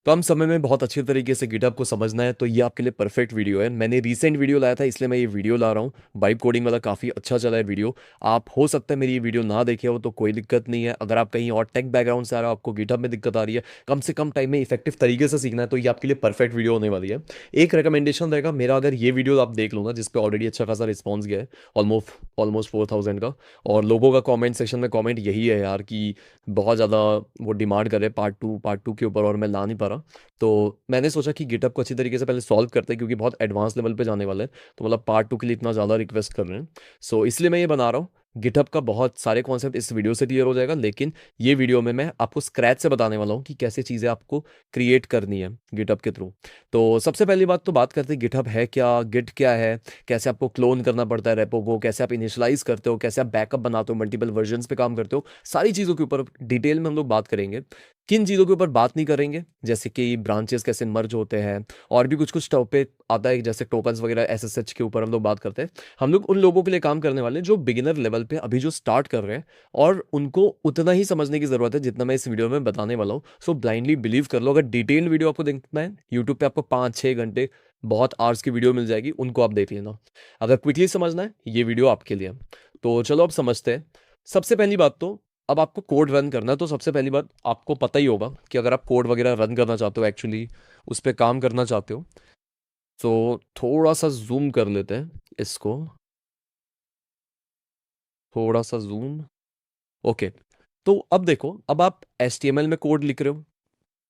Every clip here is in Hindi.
कम समय में बहुत अच्छे तरीके से गिटहब को समझना है तो ये आपके लिए परफेक्ट वीडियो है। मैंने रीसेंट वीडियो लाया था इसलिए मैं ये वीडियो ला रहा हूँ। वाइब कोडिंग वाला काफ़ी अच्छा चला है वीडियो। आप हो सकता है मेरी ये वीडियो ना देखे हो तो कोई दिक्कत नहीं है। अगर आप कहीं और टेक बैकग्राउंड से आ रहे हो, आपको गिटहब में दिक्कत आ रही है, कम से कम टाइम में इफेक्टिव तरीके से सीखना है, तो ये आपके लिए परफेक्ट वीडियो होने वाली है। एक रिकमेंडेशन रहेगा मेरा, अगर ये वीडियो आप देख लो ना, जिसपे ऑलरेडी अच्छा खासा रिस्पॉन्स गया है, ऑलमोस्ट ऑलमोस्ट 4000 का, और लोगों का कॉमेंट सेक्शन में कॉमेंट यही है यार कि बहुत ज़्यादा वो डिमांड कर रहे हैं पार्ट टू के ऊपर, और मैं ला नहीं पा रहा। तो मैंने सोचा कि गिटहब को अच्छी तरीके से पहले सॉल्व करते हैं, क्योंकि बहुत एडवांस लेवल पे जाने वाले हैं, तो मतलब पार्ट 2 के लिए इतना ज़्यादा रिक्वेस्ट कर रहे हैं। सो इसलिए मैं ये बना रहा हूँ। गिटहब का बहुत सारे कॉन्सेप्ट इस वीडियो से क्लियर हो जाएगा, लेकिन ये वीडियो में मैं आपको स्क्रैच से बताने वाला हूँ कि कैसे चीज़ें आपको क्रिएट करनी है गिटहब के थ्रू। तो सबसे पहली बात तो बात करते हैं गिटहब है क्या, गिट क्या है, कैसे आपको क्लोन करना पड़ता है रेपो को, कैसे आप इनिशियलाइज करते हो, कैसे आप बैकअप बनाते हो, मल्टीपल वर्जन्स पे काम करते हो, सारी चीज़ों के ऊपर डिटेल में हम लोग बात करेंगे। किन चीज़ों के ऊपर बात नहीं करेंगे, जैसे कि ब्रांचेस कैसे मर्ज होते हैं, और भी कुछ कुछ टॉपिक आता है जैसे टोकन्स वगैरह एसएसएच के ऊपर हम लोग बात करते हैं। हम लोग उन लोगों के लिए काम करने वाले हैं जो बिगिनर लेवल पे अभी जो स्टार्ट कर रहे हैं, और उनको उतना ही समझने की ज़रूरत है जितना मैं इस वीडियो में बताने वाला हूँ। सो ब्लाइंडली बिलीव कर लो। अगर डिटेल वीडियो आपको देखना है यूट्यूब पे, आपको 5-6 घंटे बहुत आवर्स की वीडियो मिल जाएगी, उनको आप देख लेना। अगर क्विकली समझना है ये वीडियो आपके लिए है। तो चलो अब समझते हैं। सबसे पहली बात तो, अब आपको कोड रन करना है, तो सबसे पहली बात आपको पता ही होगा कि अगर आप कोड वगैरह रन करना चाहते हो, एक्चुअली उस पर काम करना चाहते हो, तो थोड़ा सा जूम कर लेते हैं इसको, थोड़ा सा जूम। ओके। तो अब देखो, अब आप HTML में कोड लिख रहे हो,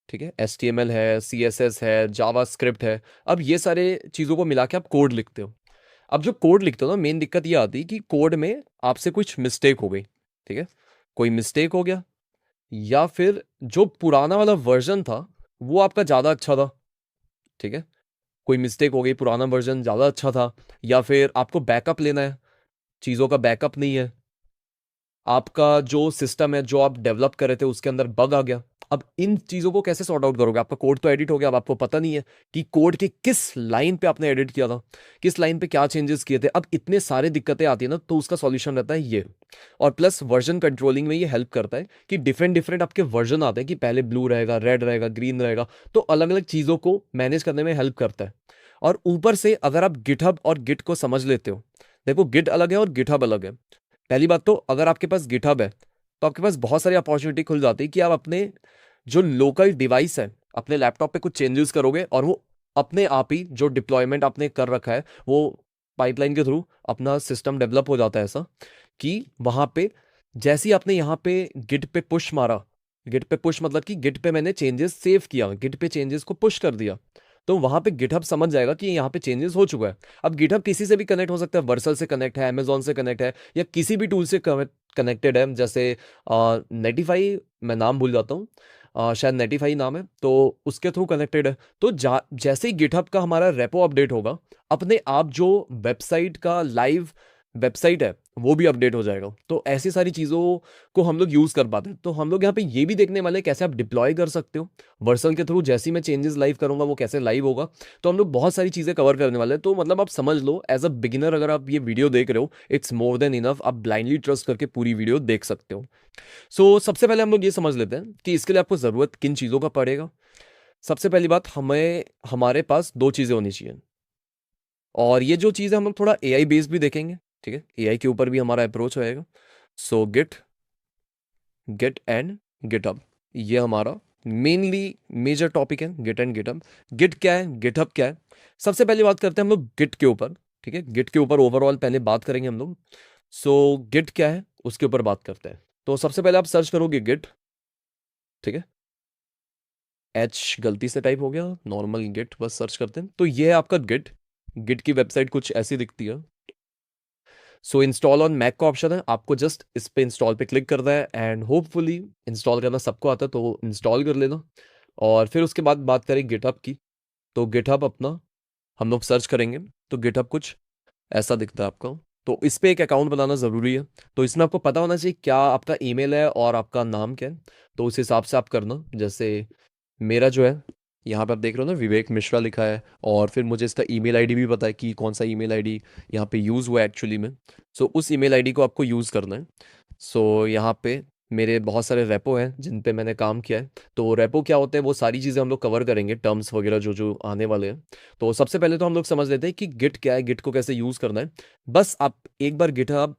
ठीक है, HTML है, CSS है, जावा स्क्रिप्ट है। अब ये सारे चीज़ों को मिला के आप कोड लिखते हो। अब जो कोड लिखते हो ना, मेन दिक्कत ये आती है कि कोड में आपसे कुछ मिस्टेक हो गई, ठीक है, कोई मिस्टेक हो गया, या फिर जो पुराना वाला वर्जन था वो आपका ज़्यादा अच्छा था, ठीक है, कोई मिस्टेक हो गई, पुराना वर्जन ज़्यादा अच्छा था, या फिर आपको बैकअप लेना है, चीज़ों का बैकअप नहीं है, आपका जो सिस्टम है जो आप डेवलप कर रहे थे उसके अंदर बग आ गया। अब इन चीज़ों को कैसे सॉर्ट आउट करोगे? आपका कोड तो एडिट हो गया, अब आपको पता नहीं है कि कोड के किस लाइन पे आपने एडिट किया था, किस लाइन पे क्या चेंजेस किए थे। अब इतने सारे दिक्कतें आती है ना, तो उसका सॉल्यूशन रहता है ये। और प्लस वर्जन कंट्रोलिंग में ये हेल्प करता है कि डिफरेंट डिफरेंट आपके वर्जन आते हैं, कि पहले ब्लू रहेगा, रेड रहेगा, ग्रीन रहेगा, तो अलग अलग चीज़ों को मैनेज करने में हेल्प करता है। और ऊपर से अगर आप गिटहब और गिट को समझ लेते हो, देखो गिट अलग है और गिटहब अलग है। पहली बात तो, अगर आपके पास गिटहब है तो आपके पास बहुत सारी अपॉर्चुनिटी खुल जाती है कि आप अपने जो लोकल डिवाइस है, अपने लैपटॉप पे कुछ चेंजेस करोगे, और वो अपने आप ही जो डिप्लॉयमेंट आपने कर रखा है वो पाइपलाइन के थ्रू अपना सिस्टम डेवलप हो जाता है, ऐसा कि वहां पे जैसे ही आपने यहाँ पे गिट पे पुश मारा, गिट पे पुश मतलब कि गिट पे मैंने चेंजेस सेव किया, गिट पे चेंजेस को पुश कर दिया, तो वहां पे गिटहब समझ जाएगा कि यहाँ पे चेंजेस हो चुका है। अब गिटहब किसी से भी कनेक्ट हो सकता है, वर्सल से कनेक्ट है, अमेजोन से कनेक्ट है, या किसी भी टूल से कनेक्टेड है, जैसे नेटिफाई, मैं नाम भूल जाता हूँ, शायद नेटिफाई नाम है, तो उसके थ्रू कनेक्टेड है। तो जैसे ही गिटहब का हमारा रेपो अपडेट होगा, अपने आप जो वेबसाइट का लाइव वेबसाइट है वो भी अपडेट हो जाएगा। तो ऐसी सारी चीज़ों को हम लोग यूज़ कर पाते हैं। तो हम लोग यहाँ पे ये भी देखने वाले हैं कैसे आप डिप्लॉय कर सकते हो वर्सल के थ्रू। जैसे ही मैं चेंजेस लाइव करूंगा वो कैसे लाइव होगा, तो हम लोग बहुत सारी चीज़ें कवर करने वाले हैं। तो मतलब आप समझ लो, एज अ बिगिनर अगर आप ये वीडियो देख रहे हो, इट्स मोर देन इनफ, आप ब्लाइंडली ट्रस्ट करके पूरी वीडियो देख सकते हो। सो सबसे पहले हम लोग ये समझ लेते हैं कि इसके लिए आपको ज़रूरत किन चीज़ों का पड़ेगा। सबसे पहली बात, हमें हमारे पास दो चीज़ें होनी चाहिए, और ये जो चीज़ है हम लोग थोड़ा AI बेस्ड भी देखेंगे, ठीक है, AI के ऊपर भी हमारा अप्रोच रहेगा। सो गिट, गिट एंड गिटहब, ये हमारा मेनली मेजर टॉपिक है, गिट एंड गिटहब। गिट क्या है, गिटहब क्या है? सबसे पहले बात करते हैं हम लोग गिट के ऊपर, ठीक है, गिट के ऊपर ओवरऑल पहले बात करेंगे हम लोग। सो गिट क्या है उसके ऊपर बात करते हैं। तो सबसे पहले आप सर्च करोगे गिट, ठीक है, H गलती से टाइप हो गया, नॉर्मल गिट बस सर्च करते हैं, तो ये है आपका गिट। गिट की वेबसाइट कुछ ऐसी दिखती है। सो इंस्टॉल ऑन मैक का ऑप्शन है, आपको जस्ट इस पे इंस्टॉल पे क्लिक करना है, एंड होपफुली इंस्टॉल करना सबको आता है तो इंस्टॉल कर लेना। और फिर उसके बाद बात करें गिटहब की, तो गिटहब अपना हम लोग सर्च करेंगे, तो गिटहब कुछ ऐसा दिखता है आपको। तो इस पे एक अकाउंट बनाना ज़रूरी है। तो इसमें आपको पता होना चाहिए क्या आपका ईमेल है और आपका नाम क्या है, तो उस हिसाब से आप करना। जैसे मेरा जो है, यहाँ पे आप देख रहे हो ना, विवेक मिश्रा लिखा है, और फिर मुझे इसका ईमेल आईडी भी पता है कि कौन सा ईमेल आईडी यहाँ पे यूज़ हुआ है एक्चुअली में। सो उस ईमेल आईडी को आपको यूज़ करना है। सो यहाँ पे मेरे बहुत सारे रेपो हैं जिन पे मैंने काम किया है। तो रेपो क्या होते हैं, वो सारी चीज़ें हम लोग कवर करेंगे, टर्म्स वगैरह जो जो आने वाले हैं। तो सबसे पहले तो हम लोग समझ लेते हैं कि गिट क्या है, गिट को कैसे यूज़ करना है। बस आप एक बार गिटहब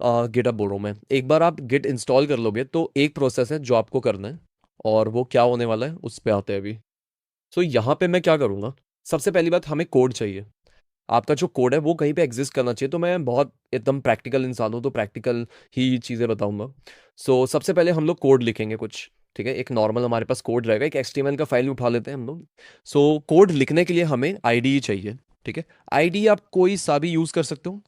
गिटहब बोल रहा हूँ मैं, एक बार आप गिट इंस्टॉल कर लोगे तो एक प्रोसेस है जो आपको करना है, और वो क्या होने वाला है उस पे आते हैं अभी। सो यहाँ पे मैं क्या करूँगा, सबसे पहली बात हमें कोड चाहिए। आपका जो कोड है वो कहीं पे एग्जिस्ट करना चाहिए। तो मैं बहुत एकदम प्रैक्टिकल इंसान हूँ, तो प्रैक्टिकल ही चीज़ें बताऊंगा। सो सबसे पहले हम लोग कोड लिखेंगे कुछ, ठीक है। एक नॉर्मल हमारे पास कोड रहेगा, एक HTML का फाइल उठा लेते हैं हम लोग। सो कोड लिखने के लिए हमें आईडी चाहिए, ठीक है। आईडी आप कोई सा भी यूज़ कर सकते हो।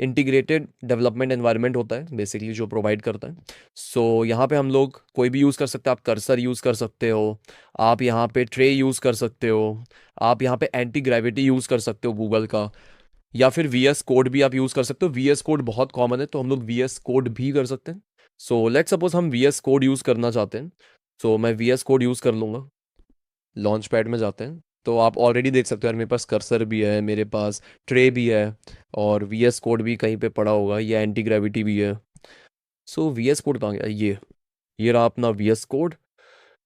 इंटीग्रेटेड डेवलपमेंट एनवायरनमेंट होता है बेसिकली जो प्रोवाइड करता है। सो यहाँ पे हम लोग कोई भी यूज़ कर सकते हैं। आप कर्सर यूज़ कर सकते हो, आप यहाँ पे ट्रे यूज़ कर सकते हो, आप यहाँ पे एंटी ग्रेविटी यूज़ कर सकते हो गूगल का, या फिर VS कोड भी आप यूज़ कर सकते हो। VS कोड बहुत कॉमन है तो हम लोग VS कोड भी कर सकते हैं। सो लेट्स सपोज हम VS कोड यूज़ करना चाहते हैं। सो मैं VS कोड यूज़ कर लूँगा। लॉन्च पैड में जाते हैं तो आप ऑलरेडी देख सकते हो यार, मेरे पास कर्सर भी है, मेरे पास ट्रे भी है, और VS कोड भी कहीं पे पड़ा होगा, ये एंटी ग्रेविटी भी है। सो VS कोड कहाँ गया, ये रहा अपना VS कोड।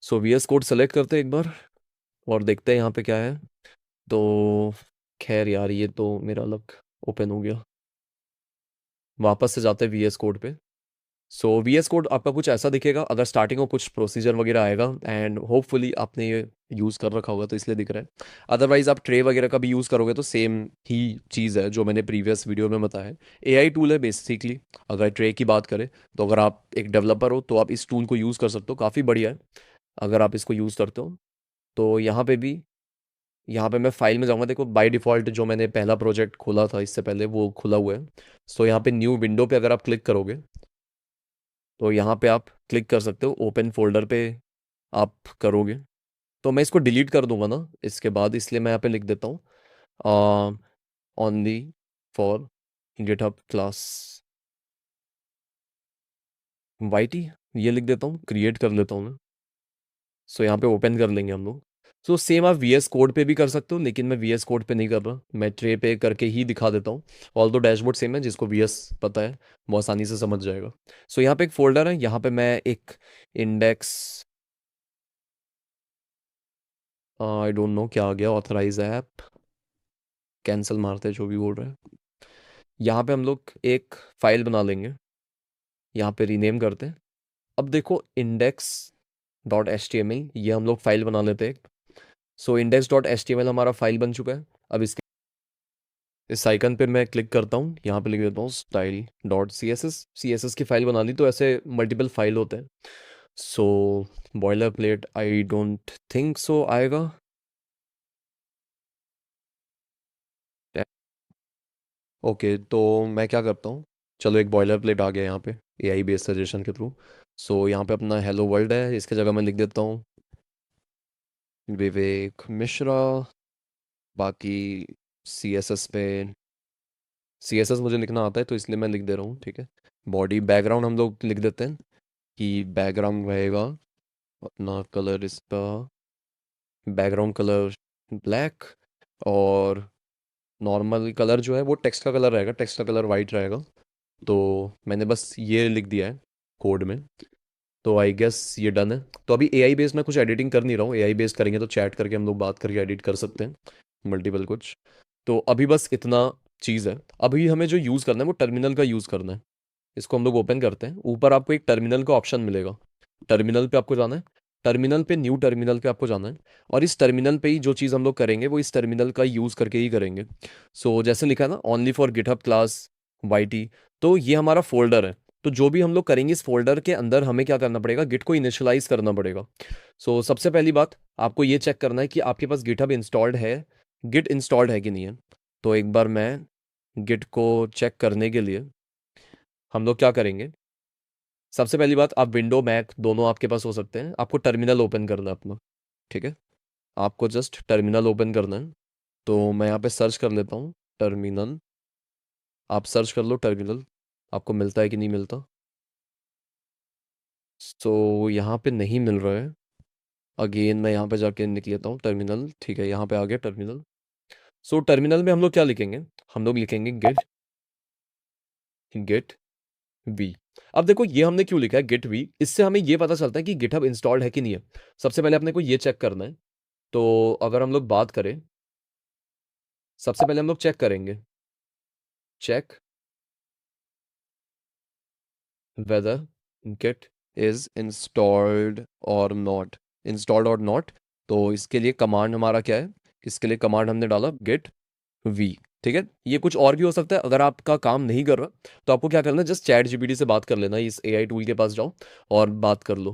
सो VS कोड सेलेक्ट करते हैं एक बार, और देखते हैं यहाँ पे क्या है। तो खैर यार, ये तो मेरा अलग ओपन हो गया। वापस से जाते हैं VS कोड पे। सो VS कोड आपका कुछ ऐसा दिखेगा, अगर स्टार्टिंग में कुछ प्रोसीजर वगैरह आएगा, एंड होपफुली आपने ये यूज़ कर रखा होगा तो इसलिए दिख रहा है। अदरवाइज आप ट्रे वगैरह का भी यूज़ करोगे तो सेम ही चीज़ है जो मैंने प्रीवियस वीडियो में बताया है। AI टूल है बेसिकली। अगर ट्रे की बात करें तो अगर आप एक डेवलपर हो तो आप इस टूल को यूज़ कर सकते हो, काफ़ी बढ़िया है अगर आप इसको यूज़ करते हो। तो यहाँ पे मैं फाइल में जाऊँगा, देखो बाय डिफ़ॉल्ट जो मैंने पहला प्रोजेक्ट खोला था इससे पहले वो खुला हुआ है। सो यहाँ पे न्यू विंडो पे अगर आप क्लिक करोगे तो यहाँ पे आप क्लिक कर सकते हो, ओपन फोल्डर पे आप करोगे। तो मैं इसको डिलीट कर दूंगा ना इसके बाद, इसलिए मैं यहाँ पे लिख देता हूँ only for GitHub class YT, ये लिख देता हूँ, क्रिएट कर लेता हूँ मैं। सो यहाँ पे ओपन कर लेंगे हम लोग। सो सेम आप VS कोड पे भी कर सकते हो, लेकिन मैं VS कोड पे नहीं कर रहा, मैं ट्रे पे करके ही दिखा देता हूँ। ऑल दो डैशबोर्ड सेम है, जिसको VS पता है वो आसानी से समझ जाएगा। सो यहाँ पे एक फोल्डर है, यहाँ पे मैं एक इंडेक्स, आई डोंट नो क्या आ गया, ऑथराइज ऐप, कैंसिल मारते हैं जो भी बोल रहे हैं। यहाँ पे हम लोग एक फाइल बना लेंगे, यहाँ पे रीनेम करते हैं। अब देखो index.html, ये हम लोग फाइल बना लेते हैं। सो index.html हमारा फाइल बन चुका है। अब इसके इस आइकन पे मैं क्लिक करता हूँ, यहाँ पे लिख देता हूँ style.css की फाइल बना ली। तो ऐसे मल्टीपल फाइल होते हैं। So boiler plate I don't think so आएगा। ओके, तो मैं क्या करता हूँ, चलो एक बॉयलर प्लेट आ गया यहाँ पे AI बेस्ड सजेशन के थ्रू। सो यहाँ पे अपना हेलो वर्ल्ड है, इसके जगह मैं लिख देता हूँ विवेक मिश्रा। बाकी CSS पे, CSS मुझे लिखना आता है तो इसलिए मैं लिख दे रहा हूँ, ठीक है। बॉडी बैकग्राउंड हम लोग लिख देते हैं कि बैकग्राउंड रहेगा अपना कलर, इसका बैकग्राउंड कलर ब्लैक, और नॉर्मल कलर जो है वो टेक्स्ट का कलर रहेगा, टेक्स्ट का कलर वाइट रहेगा। तो मैंने बस ये लिख दिया है कोड में। तो आई गेस ये डन है। तो अभी AI बेस्ड मैं कुछ एडिटिंग कर नहीं रहा हूँ, AI बेस्ड करेंगे तो चैट करके हम लोग बात करके एडिट कर सकते हैं मल्टीपल कुछ। तो अभी बस इतना चीज़ है। अभी हमें जो यूज़ करना है वो टर्मिनल का यूज़ करना है। इसको हम लोग ओपन करते हैं, ऊपर आपको एक टर्मिनल का ऑप्शन मिलेगा, टर्मिनल पे आपको जाना है। टर्मिनल पे न्यू टर्मिनल पे आपको जाना है, और इस टर्मिनल पे ही जो चीज़ हम लोग करेंगे वो इस टर्मिनल का यूज़ करके ही करेंगे। सो जैसे लिखा है ना, only for GitHub class YT, तो ये हमारा फोल्डर है। तो जो भी हम लोग करेंगे इस फोल्डर के अंदर हमें क्या करना पड़ेगा, गिट को इनिशियलाइज करना पड़ेगा। सो सबसे पहली बात आपको ये चेक करना है कि आपके पास गिटहब इंस्टॉल्ड है, गिट इंस्टॉल्ड है कि नहीं है। तो एक बार मैं गिट को चेक करने के लिए हम लोग क्या करेंगे, सबसे पहली बात, आप विंडो मैक दोनों आपके पास हो सकते हैं, आपको टर्मिनल ओपन करना है अपना, ठीक है। आपको जस्ट टर्मिनल ओपन करना है। तो मैं यहाँ पे सर्च कर लेता हूँ टर्मिनल। आप सर्च कर लो टर्मिनल, आपको मिलता है कि नहीं मिलता। सो यहाँ पे नहीं मिल रहा है। अगेन मैं यहाँ पे जाके लिख लेता हूँ टर्मिनल, ठीक है, यहाँ पे आ गया टर्मिनल। सो टर्मिनल में हम लोग क्या लिखेंगे, हम लोग लिखेंगे गेट, गेट वी। अब देखो ये हमने क्यों लिखा है गिट वी, इससे हमें ये पता चलता है कि गिटहब इंस्टॉल्ड है कि नहीं है। सबसे पहले अपने को ये चेक करना है। तो अगर हम लोग बात करें, सबसे पहले हम लोग चेक करेंगे, check whether git is installed or not, installed or not. तो इसके लिए कमांड हमारा क्या है, इसके लिए कमांड हमने डाला गिट वी। ठीक है, ये कुछ और भी हो सकता है। अगर आपका काम नहीं कर रहा तो आपको क्या करना है, जस्ट चैट जीपीटी से बात कर लेना, इस एआई टूल के पास जाओ और बात कर लो।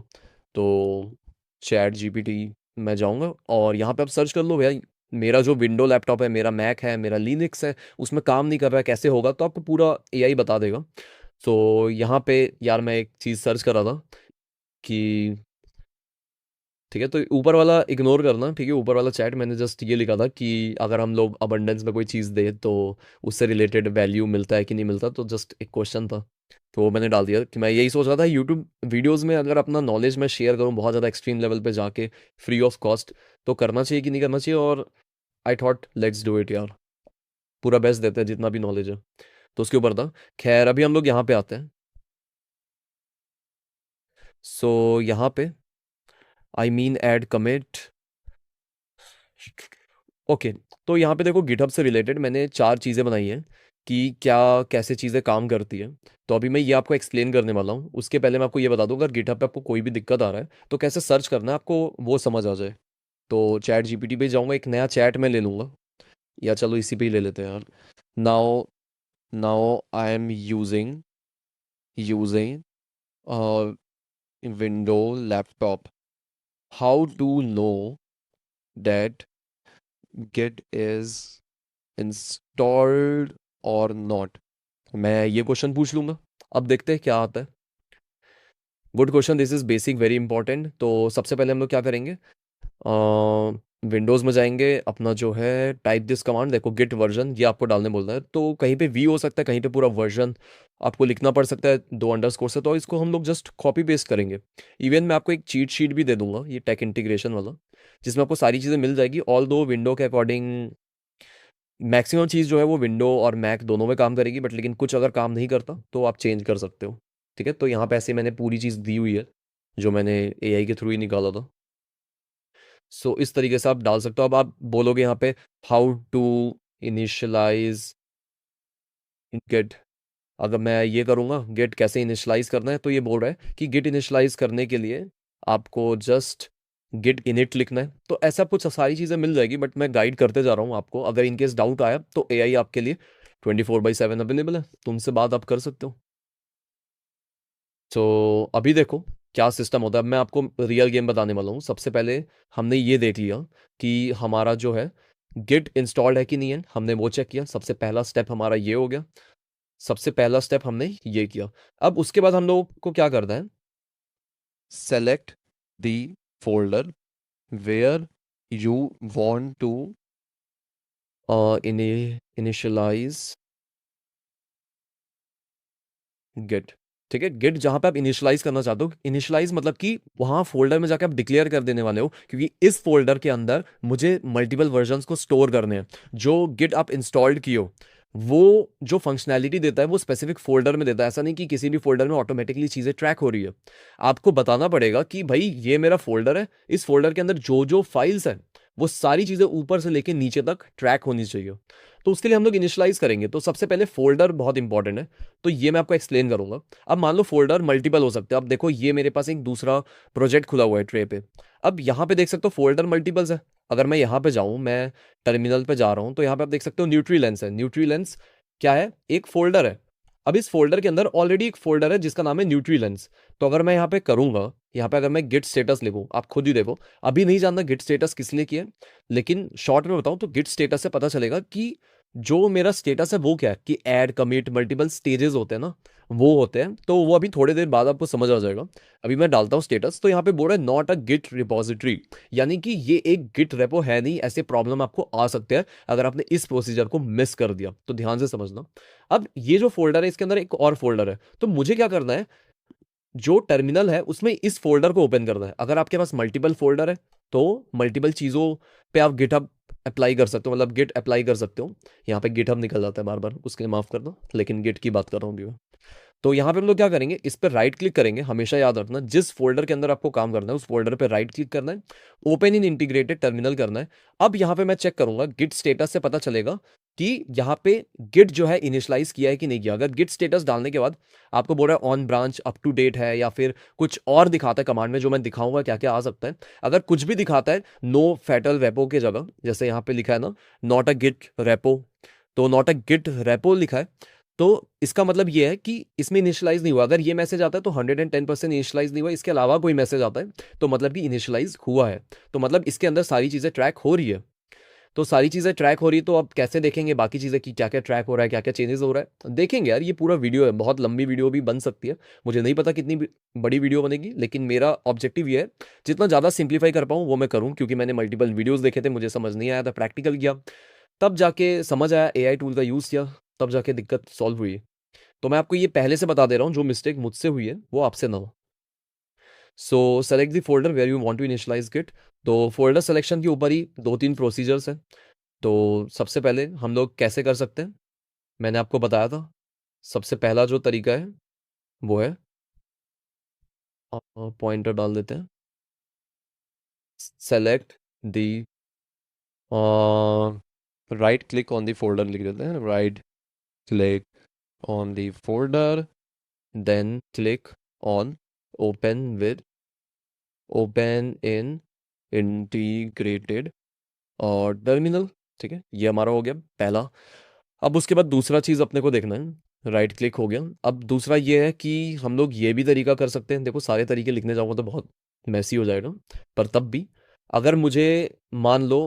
तो चैट जीपीटी में जाऊंगा और यहाँ पे आप सर्च कर लो भैया, मेरा जो विंडो लैपटॉप है, मेरा मैक है, मेरा लिनक्स है, उसमें काम नहीं कर रहा है, कैसे होगा। तो आपको पूरा एआई बता देगा। तो यहाँ पे यार मैं एक चीज़ सर्च कर रहा था कि, ठीक है, तो ऊपर वाला इग्नोर करना, ठीक है, ऊपर वाला चैट मैंने जस्ट ये लिखा था कि अगर हम लोग अबंडेंस में कोई चीज़ दे तो उससे रिलेटेड वैल्यू मिलता है कि नहीं मिलता। तो जस्ट एक क्वेश्चन था, तो वो मैंने डाल दिया कि मैं यही सोच रहा था यूट्यूब वीडियोस में अगर अपना नॉलेज मैं शेयर करूँ बहुत ज़्यादा एक्सट्रीम लेवल पे जाके फ्री ऑफ कॉस्ट, तो करना चाहिए कि नहीं करना चाहिए। और I thought let's do it यार, पूरा बेस्ट देते हैं जितना भी नॉलेज है। तो उसके ऊपर था। खैर अभी हम लोग यहाँ पे आते हैं। सो यहाँ पे I mean add commit. Okay, तो यहाँ पे देखो गिटहब से रिलेटेड मैंने 4 चीज़ें बनाई हैं कि क्या कैसे चीज़ें काम करती है। तो अभी मैं ये आपको एक्सप्लेन करने वाला हूँ। उसके पहले मैं आपको ये बता दूँ, अगर गिटहब पे आपको कोई भी दिक्कत आ रहा है तो कैसे सर्च करना है आपको वो समझ आ जाए। तो चैट जीपीटी पे जाऊँगा, एक नया चैट में ले लूँगा, या चलो इसी पे ही ले लेते हैं यार। Now now I am using using window laptop. How to know that git is installed or not, मैं ये क्वेश्चन पूछ लूंगा। अब देखते हैं क्या आता है। Good question, this is basic very important. तो सबसे पहले हम लोग क्या करेंगे, विंडोज़ में जाएंगे, अपना जो है टाइप दिस कमांड, देखो गिट वर्जन ये आपको डालने बोल रहा है। तो कहीं पे वी हो सकता है, कहीं पे पूरा वर्जन आपको लिखना पड़ सकता है 2 अंडरस्कोर से। तो इसको हम लोग जस्ट कॉपी पेस्ट करेंगे। इवन मैं आपको एक चीट शीट भी दे दूंगा, ये टेक इंटीग्रेशन वाला, जिसमें आपको सारी चीज़ें मिल जाएगी। ऑल दो विंडो के अकॉर्डिंग मैक्सिमम चीज़ जो है वो विंडो और मैक दोनों में काम करेगी, बट लेकिन कुछ अगर काम नहीं करता तो आप चेंज कर सकते हो। ठीक है, तो यहाँ पे ऐसे मैंने पूरी चीज़ दी हुई है जो मैंने एआई के थ्रू ही निकाला था। सो इस तरीके से आप डाल सकते हो। अब आप बोलोगे यहाँ पे हाउ टू इनिशियलाइज गेट, अगर मैं ये करूँगा गेट कैसे इनिशियलाइज करना है, तो ये बोल रहा है कि गेट इनिशियलाइज करने के लिए आपको जस्ट गिट इनिट लिखना है। तो ऐसा कुछ सारी चीज़ें मिल जाएगी, बट मैं गाइड करते जा रहा हूँ आपको। अगर इनकेस डाउट आया तो एआई आपके लिए 24/7 अवेलेबल है, तो उनसे बात आप कर सकते हो। तो अभी देखो क्या सिस्टम होता है। अब मैं आपको रियल गेम बताने वाला हूँ। सबसे पहले हमने ये देख लिया कि हमारा जो है गिट इंस्टॉल्ड है कि नहीं है, हमने वो चेक किया। सबसे पहला स्टेप हमारा ये हो गया, सबसे पहला स्टेप हमने ये किया। अब उसके बाद हम लोग को क्या करना है, select the folder where you want to initialize git. ठीक है, गिट जहां पे आप इनिशियलाइज करना चाहते हो, इनिशियलाइज मतलब कि वहां फोल्डर में जाकर आप डिक्लेयर कर देने वाले हो, क्योंकि इस फोल्डर के अंदर मुझे मल्टीपल वर्जन्स को स्टोर करने हैं। जो गिट आप इंस्टॉल्ड किए हो वो जो फंक्शनैलिटी देता है वो स्पेसिफिक फोल्डर में देता है। ऐसा नहीं कि किसी भी फोल्डर में ऑटोमेटिकली चीजें ट्रैक हो रही है। आपको बताना पड़ेगा कि भाई ये मेरा फोल्डर है, इस फोल्डर के अंदर जो जो फाइल्स है वो सारी चीजें ऊपर से लेके नीचे तक ट्रैक होनी चाहिए। तो उसके लिए हम लोग इनिशियलाइज करेंगे। तो सबसे पहले फोल्डर बहुत इंपॉर्टेंट है, तो ये मैं आपको एक्सप्लेन करूंगा। अब मान लो फोल्डर मल्टीपल हो सकते हैं। अब देखो ये मेरे पास एक दूसरा प्रोजेक्ट खुला हुआ है ट्रे पे। अब यहाँ पे देख सकते हो फोल्डर मल्टीपल्स है। अगर मैं यहाँ पे जाऊँ, मैं टर्मिनल पे जा रहा हूँ, तो यहाँ पे आप देख सकते हो न्यूट्री लेंस है। न्यूट्री लेंस क्या है, एक फोल्डर है। अब इस फोल्डर के अंदर ऑलरेडी एक फोल्डर है जिसका नाम है न्यूट्री लेंस। तो अगर मैं यहाँ पे करूंगा, यहाँ पे अगर मैं गिट स्टेटस लिखूँ, आप खुद ही देखो, अभी नहीं जानना गिट स्टेटस किस लिए किया है, लेकिन शॉर्ट में बताऊं तो गिट स्टेटस से पता चलेगा कि जो मेरा स्टेटस है वो क्या है, कि ऐड कमिट मल्टीपल स्टेजेस होते हैं ना, वो होते हैं। तो वो अभी थोड़ी देर बाद आपको समझ आ जाएगा। अभी मैं डालता हूँ स्टेटस, तो यहाँ पे बोल रहा है नॉट अ गिट रिपोजिटरी, यानी कि ये एक गिट रेपो है नहीं। ऐसे प्रॉब्लम आपको आ सकते हैं अगर आपने इस प्रोसीजर को मिस कर दिया, तो ध्यान से समझना। अब ये जो फोल्डर है इसके अंदर एक और फोल्डर है, तो मुझे क्या करना है, जो टर्मिनल है उसमें इस फोल्डर को ओपन करना है। अगर आपके पास मल्टीपल फोल्डर है तो मल्टीपल चीज़ों पे आप गिटहब अप्लाई कर सकते हो, मतलब गिट अप्लाई कर सकते हो। यहाँ पे गिटहब निकल जाता है बार बार, उसके लिए माफ करना, लेकिन गिट की बात कर रहा हूँ अभी मैं। तो यहाँ पे हम लोग क्या करेंगे, इस पर राइट क्लिक करेंगे। हमेशा याद रखना, जिस फोल्डर के अंदर आपको काम करना है उस फोल्डर पे राइट क्लिक करना है, ओपन इन इंटीग्रेटेड टर्मिनल करना है। अब यहाँ पे मैं चेक करूंगा, गिट स्टेटस से पता चलेगा कि यहाँ पे गिट जो है इनिशियलाइज किया है कि नहीं किया। अगर गिट स्टेटस डालने के बाद आपको बोल रहा है on branch up to date है, या फिर कुछ और दिखाता है कमांड में, जो मैं दिखाऊंगा क्या क्या आ सकता है। अगर कुछ भी दिखाता है नो फैटल रेपो के जगह, जैसे यहाँ पे लिखा है ना नॉट अ गिट रेपो, तो नॉट अ गिट रेपो लिखा है, तो इसका मतलब ये है कि इसमें इनिशियलाइज नहीं हुआ। अगर ये मैसेज आता है तो 110% इनिशियलाइज नहीं हुआ, इसके अलावा कोई मैसेज आता है तो मतलब कि इनिशियलाइज हुआ है। तो मतलब इसके अंदर सारी चीज़ें ट्रैक हो रही है। तो सारी चीज़ें ट्रैक हो रही है, तो अब कैसे देखेंगे बाकी चीज़ें कि क्या क्या ट्रैक हो रहा है, क्या क्या चेंजेस हो रहा है, देखेंगे यार। ये पूरा वीडियो है, बहुत लंबी वीडियो भी बन सकती है, मुझे नहीं पता कितनी बड़ी वीडियो बनेगी, लेकिन मेरा ऑब्जेक्टिव ये है जितना ज़्यादा सिंप्लीफाई कर पाऊँ वो मैं करूँ, क्योंकि मैंने मल्टीपल वीडियोज़ देखे थे, मुझे समझ नहीं आया था, प्रैक्टिकल किया, तब जाके समझ आया, एआई टूल का यूज़ किया, तब जाके दिक्कत सॉल्व हुई। तो मैं आपको ये पहले से बता दे रहा हूँ, जो मिस्टेक मुझसे हुई है वो आपसे ना हो। So select the folder where you want to initialize git. तो फोल्डर सिलेक्शन के ऊपर ही दो तीन प्रोसीजर्स हैं। तो सबसे पहले हम लोग कैसे कर सकते हैं, मैंने आपको बताया था। सबसे पहला जो तरीका है वो है, पॉइंटर डाल देते हैं, select the, right click on the folder लिख देते हैं, right click on the folder, then click on open with, open in integrated or terminal. ठीक है, ये हमारा हो गया पहला। अब उसके बाद दूसरा चीज़ अपने को देखना है, राइट क्लिक हो गया। अब दूसरा ये है कि हम लोग ये भी तरीका कर सकते हैं, देखो सारे तरीके लिखने जाऊँगा तो बहुत मैसी हो जाएगा, पर तब भी अगर मुझे मान लो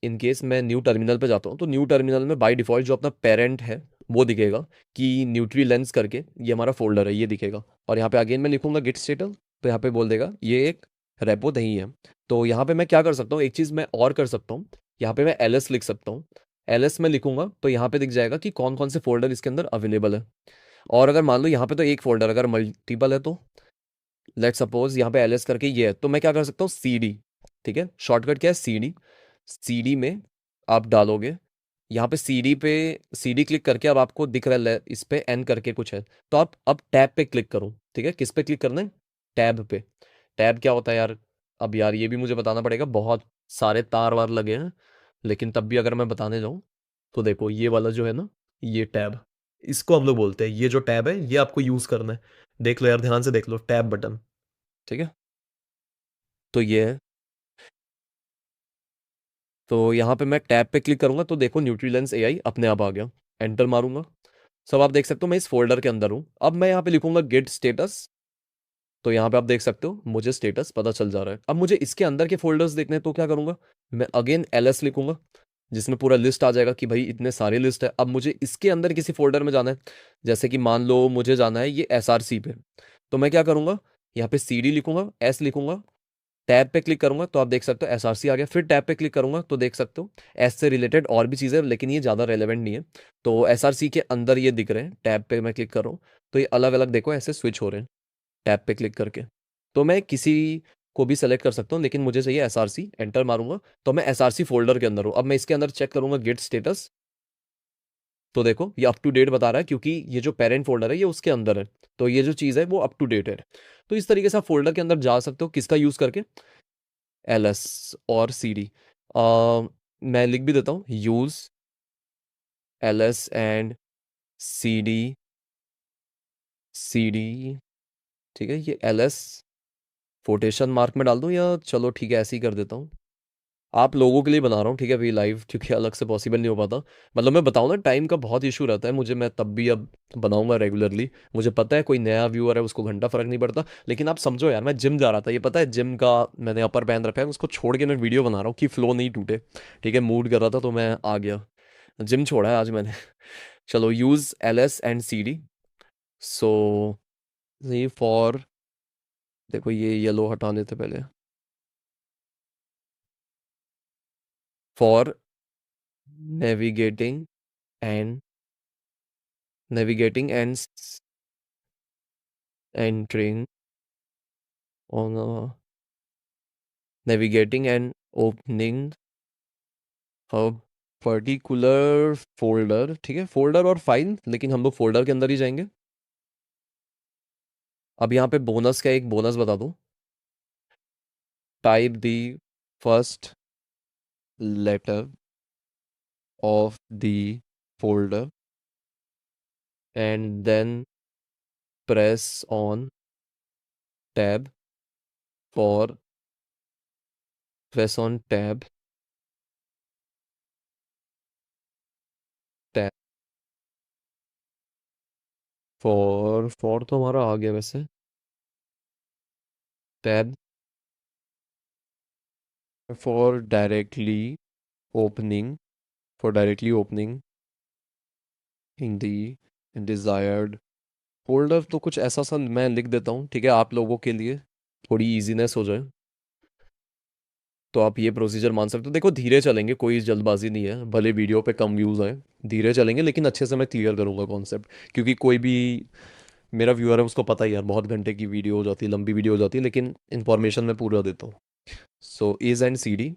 इन केस मैं न्यू टर्मिनल पे जाता हूँ, तो न्यू टर्मिनल में बाय डिफ़ॉल्ट जो अपना पेरेंट है वो दिखेगा कि न्यूट्री लेंस करके ये हमारा फोल्डर है, ये दिखेगा। और यहाँ पे अगेन मैं लिखूंगा गिट स्टेटस, तो यहाँ पे बोल देगा ये एक रेपो नहीं है। तो यहाँ पे मैं क्या कर सकता हूँ, एक चीज़ मैं और कर सकता हूँ, यहाँ पे मैं ls लिख सकता हूँ। ls में लिखूंगा तो यहाँ पे दिख जाएगा कि कौन कौन से फोल्डर इसके अंदर अवेलेबल है। और अगर मान लो यहाँ पे तो एक फोल्डर, अगर मल्टीपल है तो लेट सपोज यहाँ पे ls करके ये है, तो मैं क्या कर सकता हूँ, cd। ठीक है, शॉर्टकट क्या है, cd। cd में आप डालोगे, यहाँ पे cd क्लिक करके अब आपको दिख रहा है इस पे n करके कुछ है, तो आप अब टैब पे क्लिक करो। ठीक है, किस पे क्लिक करना है, टैब पे। टैब क्या होता है यार, अब यार ये भी मुझे बताना पड़ेगा, बहुत सारे तार वार लगे हैं, लेकिन तब भी अगर मैं बताने जाऊँ तो देखो ये वाला जो है ना, ये टैब, इसको हम लोग बोलते हैं, ये जो टैब है ये आपको यूज करना है। देख लो यार, ध्यान से देख लो, टैब बटन। ठीक है, तो ये है। तो यहाँ पे मैं टैब पे क्लिक करूंगा तो देखो न्यूट्रीलेंस एआई अपने आप आ गया, एंटर मारूंगा, सब आप देख सकते हो मैं इस फोल्डर के अंदर हूँ। अब मैं यहाँ पे लिखूंगा गेट स्टेटस, तो यहाँ पे आप देख सकते हो मुझे स्टेटस पता चल जा रहा है। अब मुझे इसके अंदर के फोल्डर्स देखने हैं, तो क्या करूंगा, मैं अगेन ls लिखूंगा, जिसमें पूरा लिस्ट आ जाएगा कि भाई इतने सारे लिस्ट है। अब मुझे इसके अंदर किसी फोल्डर में जाना है, जैसे कि मान लो मुझे जाना है ये SRC पे, तो मैं क्या करूंगा, यहाँ पे CD लिखूंगा, S लिखूंगा, टैब पे क्लिक करूंगा तो आप देख सकते हो SRC आ गया। फिर टैब पे क्लिक करूंगा तो देख सकते हो एस से रिलेटेड और भी चीज़ें, लेकिन ये ज़्यादा रेलेवेंट नहीं है। तो SRC के अंदर ये दिख रहे हैं, टैब पे मैं क्लिक कर रहा हूँ तो ये अलग अलग देखो ऐसे स्विच हो रहे हैं टैब पे क्लिक करके। तो मैं किसी को भी सेलेक्ट कर सकता हूँ, लेकिन मुझे चाहिए SRC, एंटर मारूंगा तो मैं SRC फोल्डर के अंदर हूँ। अब मैं इसके अंदर चेक करूंगा गेट स्टेटस, तो देखो ये अप टू डेट बता रहा है, क्योंकि ये जो पेरेंट फोल्डर है ये उसके अंदर है, तो ये जो चीज़ है वो अप टू डेट है। तो इस तरीके से आप फोल्डर के अंदर जा सकते हो, किसका यूज़ करके, ls और cd। मैं लिख भी देता हूँ, यूज ls एंड cd। ठीक है, ये ls कोटेशन मार्क में डाल दूँ, या चलो ठीक है ऐसे ही कर देता हूँ, आप लोगों के लिए बना रहा हूँ ठीक है अभी लाइव, क्योंकि अलग से पॉसिबल नहीं हो पाता। मतलब मैं बताऊँ ना, टाइम का बहुत इशू रहता है मुझे, मैं तब भी अब बनाऊंगा रेगुलरली। मुझे पता है कोई नया व्यूअर है उसको घंटा फर्क नहीं पड़ता, लेकिन आप समझो यार, मैं जिम जा रहा था, ये पता है जिम का मैंने अपर पहन रखा है, उसको छोड़ के मैं वीडियो बना रहा हूँ कि फ्लो नहीं टूटे। ठीक है, मूड कर रहा था तो मैं आ गया, जिम छोड़ा है आज मैंने। चलो, यूज ls एंड cd। सो ये फॉर, देखो ये येलो हटा देते पहले, for navigating and navigating and entering on navigating and opening a particular folder. ठीक है, फोल्डर और फाइल, लेकिन हम लोग फोल्डर के अंदर ही जाएंगे। अब यहाँ पे बोनस का एक बोनस बता दूं। Type the first letter of the folder and then press on tab for press on tab tab for तो हमारा आ गया वैसे। Tab for directly opening for directly opening in the desired folder. तो कुछ ऐसा सा मैं लिख देता हूँ, ठीक है, आप लोगों के लिए थोड़ी इजीनेस हो जाए। तो आप ये प्रोसीजर मान सकते हो। देखो धीरे चलेंगे, कोई जल्दबाजी नहीं है, भले वीडियो पे कम व्यूज़ आए, धीरे चलेंगे लेकिन अच्छे से मैं क्लियर करूँगा कॉन्सेप्ट। क्योंकि कोई भी मेरा व्यूअर है उसको पता ही यार, बहुत घंटे की वीडियो हो जाती है, लंबी वीडियो हो जाती है, लेकिन इन्फॉर्मेशन मैं पूरा देता हूँ। So is and C D.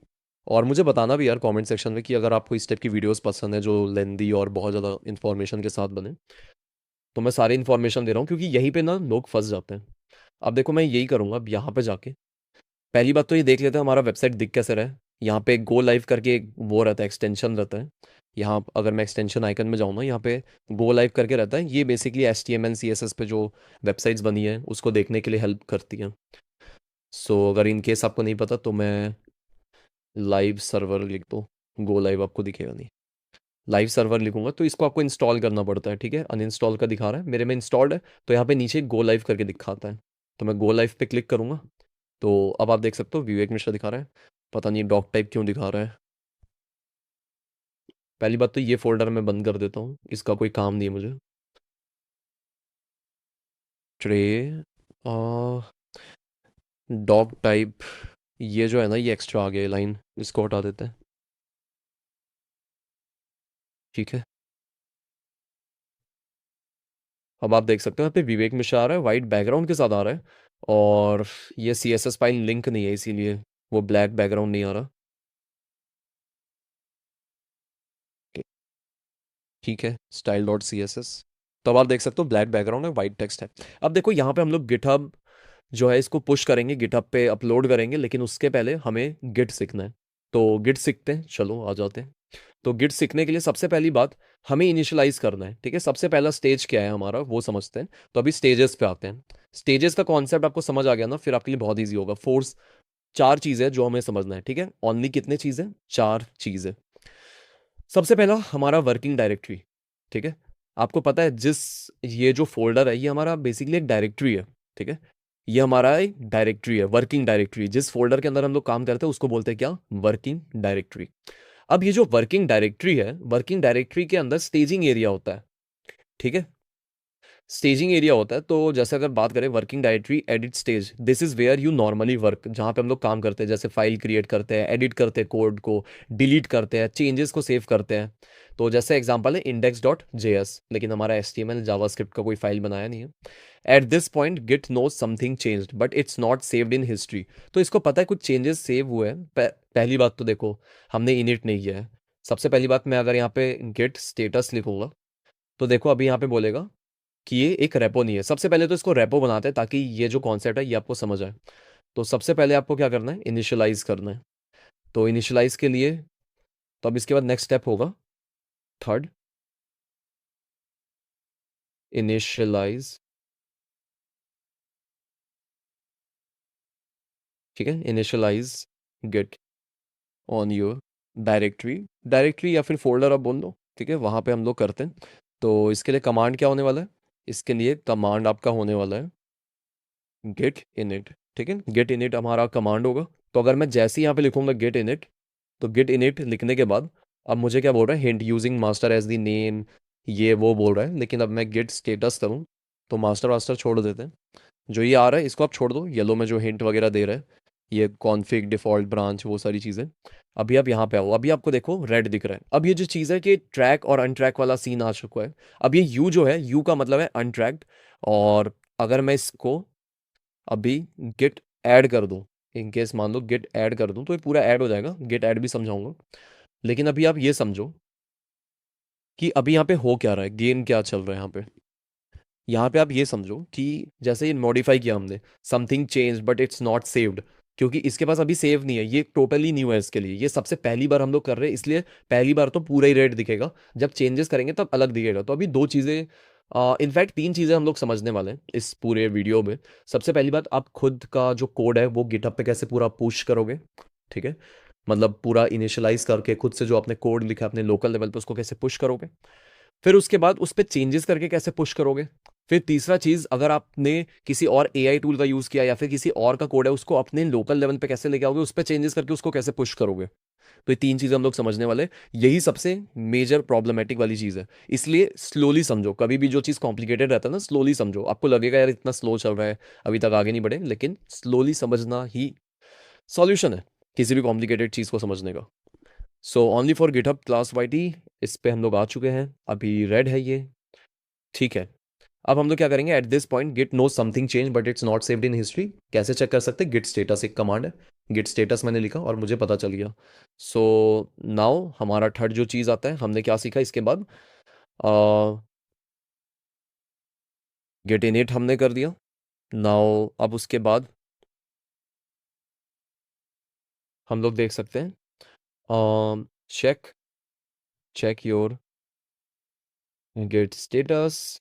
और मुझे बताना भी यार कमेंट सेक्शन में कि अगर आपको इस टाइप की वीडियोस पसंद है जो लेंदी और बहुत ज़्यादा इन्फॉर्मेशन के साथ बने। तो मैं सारी इन्फॉर्मेशन दे रहा हूँ क्योंकि यहीं पे ना लोग फंस जाते हैं। अब देखो मैं यही करूँगा, अब यहाँ पे जाके पहली बात तो ये देख लेते हैं हमारा वेबसाइट दिख कैसे रहा है। यहाँ पे गो लाइव करके एक वो रहता है, एक्सटेंशन रहता है। यहाँ अगर मैं एक्सटेंशन आइकन में जाऊँ ना, यहाँ पे गो लाइव करके रहता है। ये बेसिकली HTML CSS पे जो वेबसाइट्स बनी है उसको देखने के लिए हेल्प करती है। सो अगर इन केस आपको नहीं पता तो मैं लाइव सर्वर लिख दो, गो लाइव आपको दिखेगा नहीं। लाइव सर्वर लिखूंगा तो इसको आपको इंस्टॉल करना पड़ता है, ठीक है। अनइंस्टॉल का दिखा रहा है, मेरे में इंस्टॉल्ड है। तो यहाँ पे नीचे गो लाइव करके दिखाता है। तो मैं गो लाइव पे क्लिक करूंगा। तो अब आप देख सकते हो विवेक मिश्रा दिखा रहा है। पता नहीं डॉक टाइप क्यों दिखा रहा है। पहली बात तो ये फोल्डर मैं बंद कर देता हूँ, इसका कोई काम नहीं है मुझे। ट्रे डॉक टाइप, ये जो है ना ये एक्स्ट्रा आ गया लाइन, इसको हटा देते हैं, ठीक है। अब आप देख सकते हो यहाँ पे विवेक मिश्रा आ रहा है, वाइट बैकग्राउंड के साथ आ रहा है। और ये CSS फाइल लिंक नहीं है इसीलिए वो ब्लैक बैकग्राउंड नहीं आ रहा। ठीक है, स्टाइल डॉट CSS। तो अब आप देख सकते हो ब्लैक बैकग्राउंड है, वाइट टेक्स्ट है। अब देखो यहाँ पे हम लोग गिटहब जो है इसको पुश करेंगे, गिटहब पे अपलोड करेंगे, लेकिन उसके पहले हमें गिट सीखना है। तो गिट सीखते हैं, चलो आ जाते हैं। तो गिट सीखने के लिए सबसे पहली बात हमें इनिशियलाइज करना है, ठीक है। सबसे पहला स्टेज क्या है हमारा वो समझते हैं। तो अभी स्टेजेस पे आते हैं। स्टेजेस का कॉन्सेप्ट आपको समझ आ गया ना, फिर आपके लिए बहुत ईजी होगा। फोर्स चार चीजें जो हमें समझना है, ठीक है। ओनली कितने चीजें, चार चीजें। सबसे पहला हमारा वर्किंग डायरेक्टरी, ठीक है। आपको पता है जिस ये जो फोल्डर है ये हमारा बेसिकली एक डायरेक्टरी है, ठीक है। ये हमारा एक डायरेक्टरी है, वर्किंग डायरेक्टरी। जिस फोल्डर के अंदर हम लोग काम करते हैं उसको बोलते हैं क्या, वर्किंग डायरेक्टरी। अब ये जो वर्किंग डायरेक्टरी है, वर्किंग डायरेक्टरी के अंदर स्टेजिंग एरिया होता है, ठीक है। स्टेजिंग एरिया होता है। तो जैसे अगर बात करें working directory edit stage, this is where you normally work, जहाँ पे हम लोग काम करते हैं, जैसे फाइल क्रिएट करते हैं, एडिट करते हैं कोड को, डिलीट करते हैं, चेंजेस को सेव करते हैं। तो जैसे एग्जांपल है index.js, लेकिन हमारा HTML जावास्क्रिप्ट का कोई फाइल बनाया नहीं है। At this point git know something changed but it's not saved in history. तो इसको पता है कुछ चेंजेस सेव हुए हैं। पहली बात तो देखो हमने इनिट नहीं किया है। सबसे पहली बात, मैं अगर यहाँ पे गेट स्टेटस लिखूंगा तो देखो अभी यहाँ पे बोलेगा कि ये एक रेपो नहीं है। सबसे पहले तो इसको रेपो बनाते हैं ताकि ये जो कॉन्सेप्ट है ये आपको समझ आए। तो सबसे पहले आपको क्या करना है, इनिशियलाइज करना है। तो इनिशियलाइज के लिए तो अब इसके बाद नेक्स्ट स्टेप होगा थर्ड, इनिशियलाइज, ठीक है। Initialize git on your directory, directory या फिर फोल्डर आप बोल दो, ठीक है, वहाँ पे हम लोग करते हैं। तो इसके लिए कमांड क्या होने वाला है, इसके लिए कमांड आपका होने वाला है गेट इनिट, ठीक है। गेट इनिट हमारा कमांड होगा। तो अगर मैं जैसे ही यहाँ पे लिखूंगा गेट इनिट, तो गेट इनिट लिखने के बाद अब मुझे क्या बोल रहा है, hint using master as the name, ये वो बोल रहा है। लेकिन अब मैं गेट स्टेटस करूँ तो मास्टर वास्टर छोड़ देते हैं। जो ये आ रहा है इसको आप छोड़ दो, येलो में जो हिंट वगैरह दे रहा है, ये कॉन्फ़िग डिफ़ॉल्ट ब्रांच वो सारी चीज़ें। अभी आप यहाँ पे आओ, अभी आपको देखो रेड दिख रहा है। अब ये जो चीज़ है कि ट्रैक और अनट्रैक वाला सीन आ चुका है। अब ये यू जो है, यू का मतलब है अनट्रैक्ड। और अगर मैं इसको अभी गेट ऐड कर दूं, इन केस मान लो गेट ऐड कर दूं तो ये पूरा ऐड हो जाएगा। गेट ऐड भी समझाऊंगा। लेकिन अभी आप ये समझो कि अभी यहाँ पे हो क्या रहा है, गेम क्या चल रहा है यहाँ पे। यहाँ पे आप ये समझो कि जैसे ये मॉडिफाई किया हमने, something change but it's not saved, क्योंकि इसके पास अभी सेव नहीं है, ये टोटली न्यू है इसके लिए, ये सबसे पहली बार हम लोग कर रहे हैं, इसलिए पहली बार तो पूरा ही रेट दिखेगा, जब चेंजेस करेंगे तब अलग दिखेगा। तो अभी दो चीज़ें, इनफैक्ट तीन चीज़ें हम लोग समझने वाले हैं इस पूरे वीडियो में। सबसे पहली बात, आप खुद का जो कोड है वो गिटहब पे कैसे पूरा पुश करोगे, ठीक है, मतलब पूरा इनिशियलाइज करके खुद से जो आपने कोड लिखा है अपने लोकल लेवल पे उसको कैसे पुश करोगे। फिर उसके बाद उस पर चेंजेस करके कैसे पुश करोगे। फिर तीसरा चीज, अगर आपने किसी और एआई टूल का यूज किया या फिर किसी और का कोड है उसको अपने लोकल लेवल पे कैसे लेके आओगे, उस पर चेंजेस करके उसको कैसे पुश करोगे। तो ये तीन चीजें हम लोग समझने वाले हैं। यही सबसे मेजर प्रॉब्लमेटिक वाली चीज है, इसलिए स्लोली समझो। कभी भी जो चीज कॉम्प्लिकेटेड रहता है ना, स्लोली समझो। आपको लगेगा यार इतना स्लो चल रहा है, अभी तक आगे नहीं बढ़े, लेकिन स्लोली समझना ही सॉल्यूशन है किसी भी कॉम्प्लिकेटेड चीज को समझने का। So only for GitHub class YT, इस पे हम लोग आ चुके हैं, अभी रेड है ये, ठीक है। अब हम लोग क्या करेंगे, at this point git know something change but it's not saved in history. कैसे चेक कर सकते हैं, गिट स्टेटस एक कमांड है, गिट स्टेटस मैंने लिखा और मुझे पता चल गया। सो नाउ हमारा थर्ड जो चीज़ आता है, हमने क्या सीखा इसके बाद, गेट इनिट हमने कर दिया। नाउ अब उसके बाद हम लोग देख सकते हैं, check check your git status.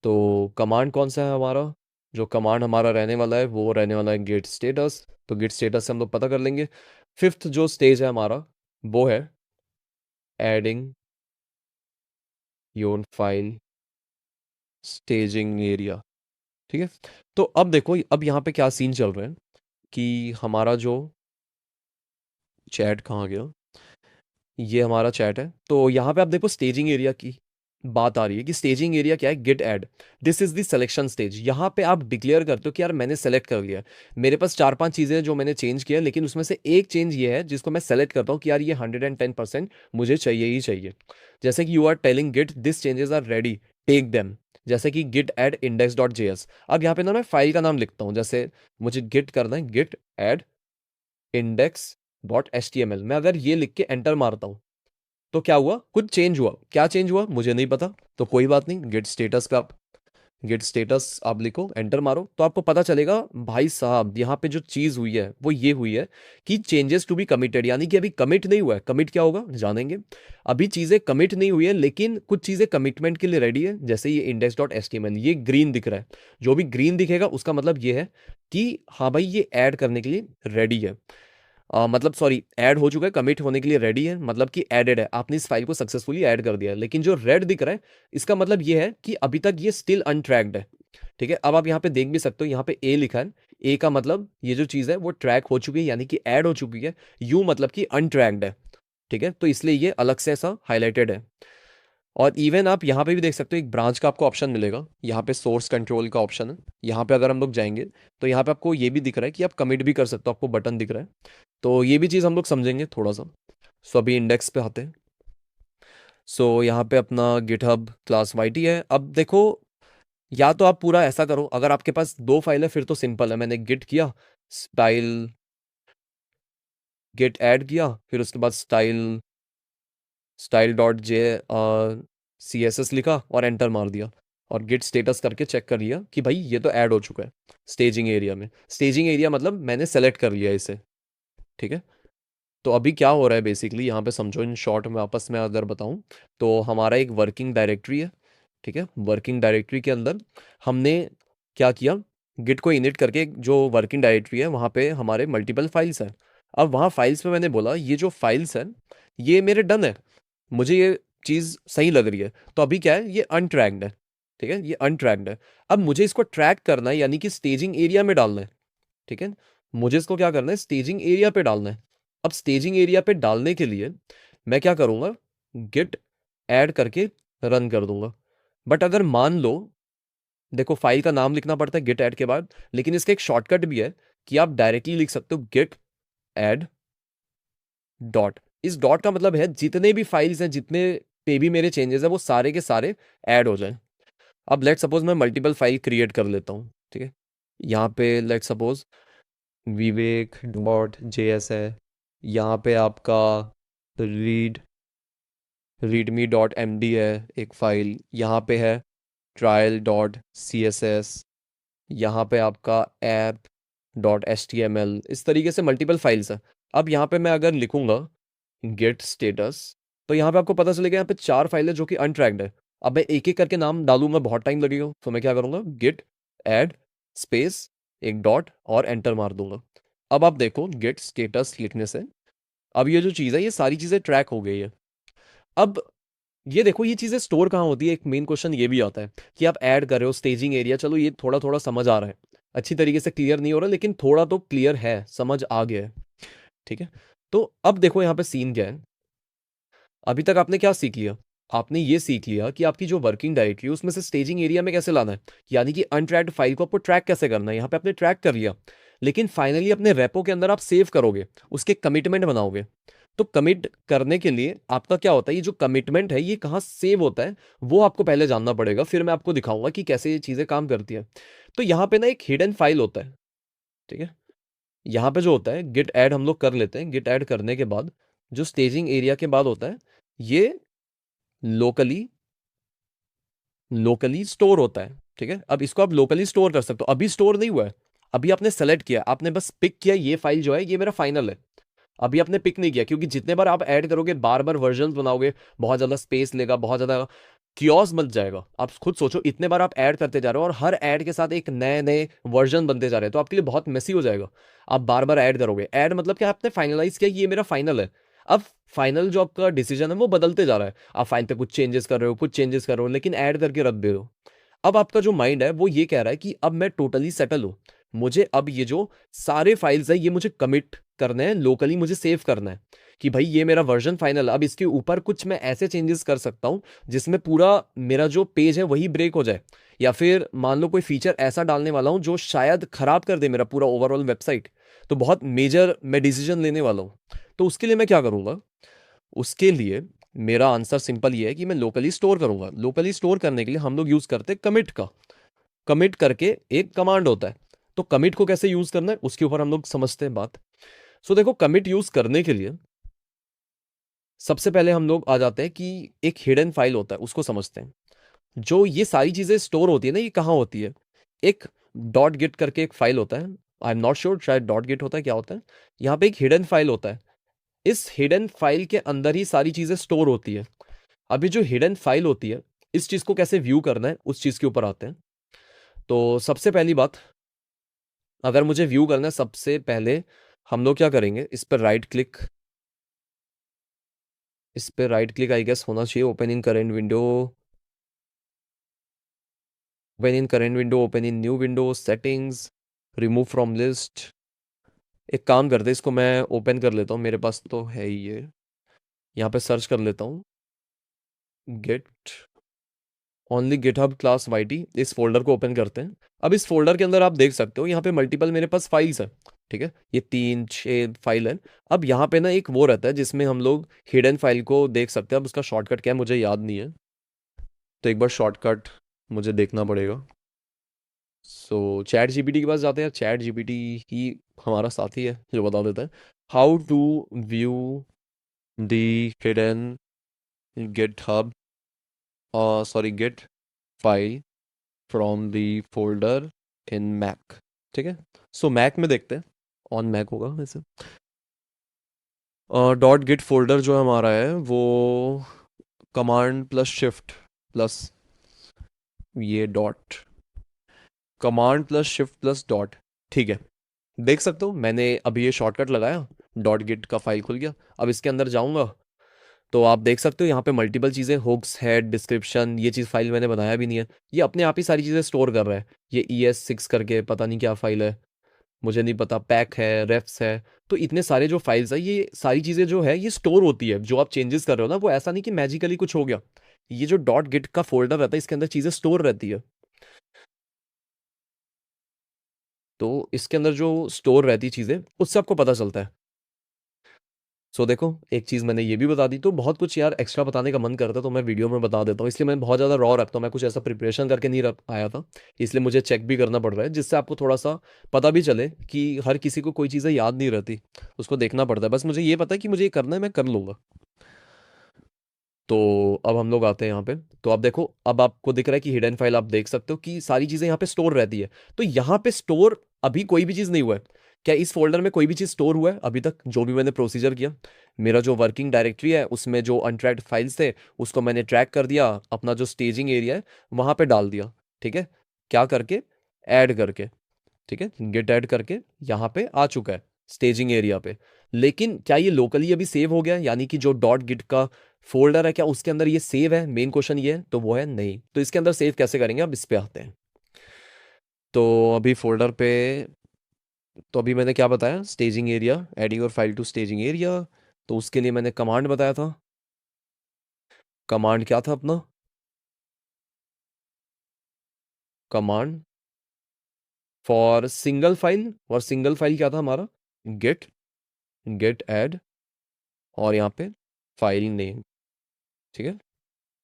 तो कमांड कौन सा है हमारा, जो कमांड हमारा रहने वाला है वो रहने वाला है गेट स्टेटस। तो गेट स्टेटस से हम लोग पता कर लेंगे। फिफ्थ जो स्टेज है हमारा वो है adding your file staging area, ठीक है। तो अब देखो, अब यहाँ पे क्या सीन चल रहा है कि हमारा जो चैट कहाँ गया, ये हमारा चैट है। तो यहाँ पे आप देखो स्टेजिंग एरिया की बात आ रही है कि स्टेजिंग एरिया क्या है, git add, this is the selection stage. यहाँ पे आप डिक्लेयर करते हो कि यार मैंने सेलेक्ट कर लिया, मेरे पास चार पांच चीजें हैं जो मैंने चेंज किया, लेकिन उसमें से एक चेंज ये है जिसको मैं सेलेक्ट करता हूँ कि यार ये 110% मुझे चाहिए ही चाहिए। जैसे कि you are telling git this changes are ready, take them. जैसे कि git add index dot JS. अब यहाँ पे ना मैं फाइल का नाम लिखता हूँ, जैसे मुझे गिट करना है git add index dot H T M L. मैं अगर ये लिख के एंटर मारता हूँ तो क्या हुआ, कुछ चेंज हुआ, क्या चेंज हुआ मुझे नहीं पता, तो कोई बात नहीं, गेट स्टेटस का गेट स्टेटस आप लिखो, एंटर मारो, तो आपको पता चलेगा भाई साहब यहाँ पे जो चीज हुई है वो ये हुई है कि चेंजेस टू बी कमिटेड, यानी कि अभी कमिट नहीं हुआ है। कमिट क्या होगा जानेंगे, अभी चीजें कमिट नहीं हुई है लेकिन कुछ चीजें कमिटमेंट के लिए रेडी है। जैसे ये index dot H T M L, ये ग्रीन दिख रहा है, जो भी ग्रीन दिखेगा उसका मतलब ये है कि हाँ भाई ये ऐड करने के लिए रेडी है। मतलब सॉरी, ऐड हो चुका है, कमिट होने के लिए रेडी है, मतलब कि एडेड है, आपने इस फाइल को सक्सेसफुली ऐड कर दिया है। लेकिन जो रेड दिख रहा है इसका मतलब ये है कि अभी तक ये स्टिल अनट्रैक्ड है, ठीक है। अब आप यहाँ पे देख भी सकते हो, यहाँ पे ए लिखा है, ए का मतलब ये जो चीज़ है वो ट्रैक हो चुकी है, यानी कि ऐड हो चुकी है। यू मतलब कि अनट्रैक्ड है, ठीक है, तो इसलिए ये अलग से ऐसा हाईलाइटेड है। और इवन आप यहाँ पे भी देख सकते हो एक ब्रांच का आपको ऑप्शन मिलेगा, यहाँ पे सोर्स कंट्रोल का ऑप्शन है। यहाँ पे अगर हम लोग जाएंगे तो यहाँ पे आपको ये भी दिख रहा है कि आप कमिट भी कर सकते हो, आपको बटन दिख रहा है। तो ये भी चीज़ हम लोग समझेंगे थोड़ा सा। सो अभी इंडेक्स पे आते हैं। सो यहाँ पे अपना गिटहब क्लास वाईटी है। अब देखो, या तो आप पूरा ऐसा करो, अगर आपके पास दो फाइल है फिर तो सिंपल है, मैंने गिट किया स्टाइल, गिट ऐड किया, फिर उसके बाद style style dot J C S S लिखा और एंटर मार दिया, और गिट स्टेटस करके चेक कर लिया कि भाई ये तो ऐड हो चुका है स्टेजिंग एरिया में। स्टेजिंग एरिया मतलब मैंने सेलेक्ट कर लिया इसे, ठीक है। तो अभी क्या हो रहा है बेसिकली यहाँ पे समझो, इन शॉर्ट में आपस में अगर बताऊँ, तो हमारा एक वर्किंग डायरेक्टरी है, ठीक है। वर्किंग डायरेक्टरी के अंदर हमने क्या किया, गिट को इनिट करके एक जो वर्किंग डायरेक्टरी है वहाँ पे हमारे मल्टीपल फाइल्स हैं। अब वहाँ फाइल्स पे मैंने बोला ये जो फाइल्स हैं ये मेरे डन है, मुझे ये चीज़ सही लग रही है। तो अभी क्या है, ये अनट्रैक्ड है, ठीक है, ये अनट्रैक्ड है। अब मुझे इसको ट्रैक करना है, यानी कि स्टेजिंग एरिया में डालना है, ठीक है। मुझे इसको क्या करना है, स्टेजिंग एरिया पे डालना है। अब स्टेजिंग एरिया पे डालने के लिए मैं क्या करूंगा, गिट ऐड करके रन कर दूंगा। बट अगर मान लो, देखो फाइल का नाम लिखना पड़ता है गिट ऐड के बाद, लेकिन इसका एक शॉर्टकट भी है कि आप डायरेक्टली लिख सकते हो गिट ऐड डॉट। इस डॉट का मतलब है जितने भी फाइल्स हैं, जितने पे भी मेरे चेंजेस है वो सारे के सारे ऐड हो जाएं। अब लेट सपोज मैं मल्टीपल फाइल क्रिएट कर लेता हूँ, ठीक है। यहाँ पे let suppose Vivek dot J S है, यहाँ पे आपका read readme dot M D है एक फाइल, यहाँ पे है trial dot C S S, यहाँ पे आपका app dot H T M L, इस तरीके से मल्टीपल फाइल्स है। अब यहाँ पे मैं अगर लिखूंगा गेट स्टेटस, तो यहाँ पे आपको पता चलेगा यहाँ पे 4 फाइलें जो कि अनट्रैक्ड है। अब मैं एक एक करके नाम डालूंगा, बहुत टाइम लगेगा, तो मैं क्या करूंगा, गेट ऐड स्पेस एक डॉट और एंटर मार दूंगा। अब आप देखो गेट स्टेटस लिखने से अब ये जो चीज़ है ये सारी चीज़ें ट्रैक हो गई है। अब ये देखो ये चीज़ें स्टोर कहाँ होती है, एक मेन क्वेश्चन ये भी आता है कि आप ऐड कर रहे हो स्टेजिंग एरिया, चलो ये थोड़ा थोड़ा समझ आ रहा है, अच्छी तरीके से क्लियर नहीं हो रहा लेकिन थोड़ा तो क्लियर है, समझ आ गया है, ठीक है। तो अब देखो यहाँ पे सीन क्या है, अभी तक आपने क्या सीख लिया, आपने ये सीख लिया कि आपकी जो वर्किंग डायरेक्टरी है उसमें से स्टेजिंग एरिया में कैसे लाना है, यानी कि अनट्रैक्ड फाइल को आपको ट्रैक कैसे करना है, यहाँ पे आपने ट्रैक कर लिया, लेकिन फाइनली अपने रेपो के अंदर आप सेव करोगे, उसके कमिटमेंट बनाओगे। तो कमिट करने के लिए आपका क्या होता है, ये जो कमिटमेंट है ये कहाँ सेव होता है वो आपको पहले जानना पड़ेगा, फिर मैं आपको दिखाऊंगा कि कैसे ये चीज़ें काम करती है। तो यहाँ पे ना एक हिडन फाइल होता है, ठीक है। यहाँ पे जो होता है गिट ऐड हम लोग कर लेते हैं, गिट ऐड करने के बाद जो स्टेजिंग एरिया के बाद होता है ये लोकली लोकली स्टोर होता है, ठीक है। अब इसको आप लोकली स्टोर कर सकते हो, अभी स्टोर नहीं हुआ है, अभी आपने सेलेक्ट किया, आपने बस पिक किया ये फाइल जो है ये मेरा फाइनल है, अभी आपने पिक नहीं किया, क्योंकि जितने बार आप ऐड करोगे बार बार वर्जन बनाओगे, बहुत ज्यादा स्पेस लेगा, बहुत ज्यादा क्योस बन जाएगा। आप खुद सोचो इतने बार आप ऐड करते जा रहे हो और हर ऐड के साथ एक नए नए वर्जन बनते जा रहे हैं, तो आपके लिए बहुत मेसी हो जाएगा। आप बार बार ऐड करोगे, ऐड मतलब क्या, आपने फाइनलाइज किया ये मेरा फाइनल है। अब फाइनल जो आपका डिसीजन है वो बदलते जा रहा है, आप फाइल पे कुछ चेंजेस कर रहे हो, कुछ चेंजेस कर रहे हो, लेकिन ऐड करके रख दे रहे हो। अब आपका जो माइंड है वो ये कह रहा है कि अब मैं टोटली सेटल हूं, मुझे अब ये जो सारे फाइल्स है ये मुझे कमिट करने हैं, लोकली मुझे सेव करना है, कि भाई ये मेरा वर्जन फाइनल, अब इसके ऊपर कुछ मैं ऐसे चेंजेस कर सकता हूं जिसमें पूरा मेरा जो पेज है वही ब्रेक हो जाए, या फिर मान लो कोई फीचर ऐसा डालने वाला हूं जो शायद खराब कर दे मेरा पूरा ओवरऑल वेबसाइट, तो बहुत मेजर मैं डिसीजन लेने वाला हूं। तो उसके लिए मैं क्या करूंगा, उसके लिए मेरा आंसर सिंपल ये है कि मैं लोकली स्टोर करूंगा। लोकली स्टोर करने के लिए हम लोग यूज करते हैं कमिट का, कमिट करके एक कमांड होता है। तो कमिट को कैसे यूज करना है उसके ऊपर हम लोग समझते हैं बात। सो देखो कमिट यूज करने के लिए सबसे पहले हम लोग आ जाते हैं कि एक हिडन फाइल होता है उसको समझते हैं। जो ये सारी चीजें स्टोर होती है ना ये कहाँ होती है, एक डॉट गिट करके एक फाइल होता है, आई एम नॉट श्योर शायद डॉट गिट होता है, क्या होता है, यहाँ पे एक हिडन फाइल होता है, इस हिडन फाइल के अंदर ही सारी चीजें स्टोर होती है। अभी जो हिडन फाइल होती है इस चीज को कैसे व्यू करना है उस चीज के ऊपर आते हैं। तो सबसे पहली बात, अगर मुझे व्यू करना है सबसे पहले हम लोग क्या करेंगे, इस पर राइट क्लिक आई गेस होना चाहिए, open in current window, open in new window, settings, remove from list. एक काम करते हैं इसको मैं ओपन कर लेता हूँ, मेरे पास तो है ही ये, यहाँ पे सर्च कर लेता हूँ git only GitHub class YT, इस फोल्डर को ओपन करते हैं। अब इस फोल्डर के अंदर आप देख सकते हो यहाँ पे मल्टीपल मेरे पास फाइल्स है, ठीक है, ये 3 6 फाइल है। अब यहाँ पे ना एक वो रहता है जिसमें हम लोग हिडन फाइल को देख सकते हैं, अब उसका शॉर्टकट क्या है मुझे याद नहीं है, तो एक बार शॉर्टकट मुझे देखना पड़ेगा। सो चैट जीपीटी के पास जाते हैं, चैट जीपीटी ही हमारा साथी है जो बता देता है how to view the hidden GitHub, sorry git file from the folder in Mac, ठीक है। सो मैक में देखते हैं, ऑन मैक होगा वैसे। डॉट गिट फोल्डर जो हमारा है वो कमांड प्लस शिफ्ट प्लस ये dot, command plus shift plus dot, ठीक है। देख सकते हो मैंने अभी ये शॉर्टकट लगाया, डॉट गिट का फाइल खुल गया। अब इसके अंदर जाऊंगा तो आप देख सकते हो यहाँ पे मल्टीपल चीज़ें, हुक्स, हेड, डिस्क्रिप्शन, ये चीज़ फाइल मैंने बनाया भी नहीं है, ये अपने आप ही सारी चीज़ें स्टोर कर रहा है। ये ES6 करके पता नहीं क्या फाइल है, मुझे नहीं पता, पैक है, रेफ्स है, तो इतने सारे जो फाइल्स है ये सारी चीज़ें जो है ये स्टोर होती है, जो आप चेंजेस कर रहे हो ना वो ऐसा नहीं कि मैजिकली कुछ हो गया, ये जो डॉट गिट का फोल्डर रहता है इसके अंदर चीज़ें स्टोर रहती है। तो इसके अंदर जो स्टोर रहती चीज़ें उससे आपको पता चलता है। सो देखो एक चीज़ मैंने ये भी बता दी, तो बहुत कुछ यार एक्स्ट्रा बताने का मन करता है तो मैं वीडियो में बता देता हूँ, इसलिए मैं बहुत ज़्यादा रॉ रखता हूँ, मैं कुछ ऐसा प्रिपरेशन करके नहीं रख आया था, इसलिए मुझे चेक भी करना पड़ रहा है जिससे आपको थोड़ा सा पता भी चले कि हर किसी को कोई चीज़ें याद नहीं रहती, उसको देखना पड़ता है, बस मुझे ये पता है कि मुझे ये करना है मैं कर लूँगा। तो अब हम लोग आते हैं यहाँ पे। तो आप देखो, अब आपको दिख रहा है कि हिडन फाइल, आप देख सकते हो कि सारी चीजें यहाँ पे स्टोर रहती है। तो यहाँ पे स्टोर अभी कोई भी चीज नहीं हुआ है। क्या इस फोल्डर में कोई भी चीज स्टोर हुआ है अभी तक? जो भी मैंने प्रोसीजर किया, मेरा जो वर्किंग डायरेक्टरी है उसमें जो अनट्रैक्ड फाइल्स थे उसको मैंने ट्रैक कर दिया, अपना जो स्टेजिंग एरिया है वहां पे डाल दिया। ठीक है, क्या करके? ऐड करके। ठीक है, गिट ऐड करके यहाँ पे आ चुका है स्टेजिंग एरिया पे। लेकिन क्या ये लोकली अभी सेव हो गया है? यानी कि जो डॉट गिट का फोल्डर है क्या उसके अंदर ये सेव है? मेन क्वेश्चन ये है। तो वो है नहीं। तो इसके अंदर सेव कैसे करेंगे, अब इस पे आते हैं। तो अभी फोल्डर पे, तो अभी मैंने क्या बताया, स्टेजिंग एरिया, एडिंग और फाइल टू स्टेजिंग एरिया। तो उसके लिए मैंने कमांड बताया था। कमांड क्या था अपना? कमांड फॉर सिंगल फाइल, और सिंगल फाइल क्या था हमारा? गेट, गेट ऐड, और यहाँ पे फाइल नेम। ठीक है,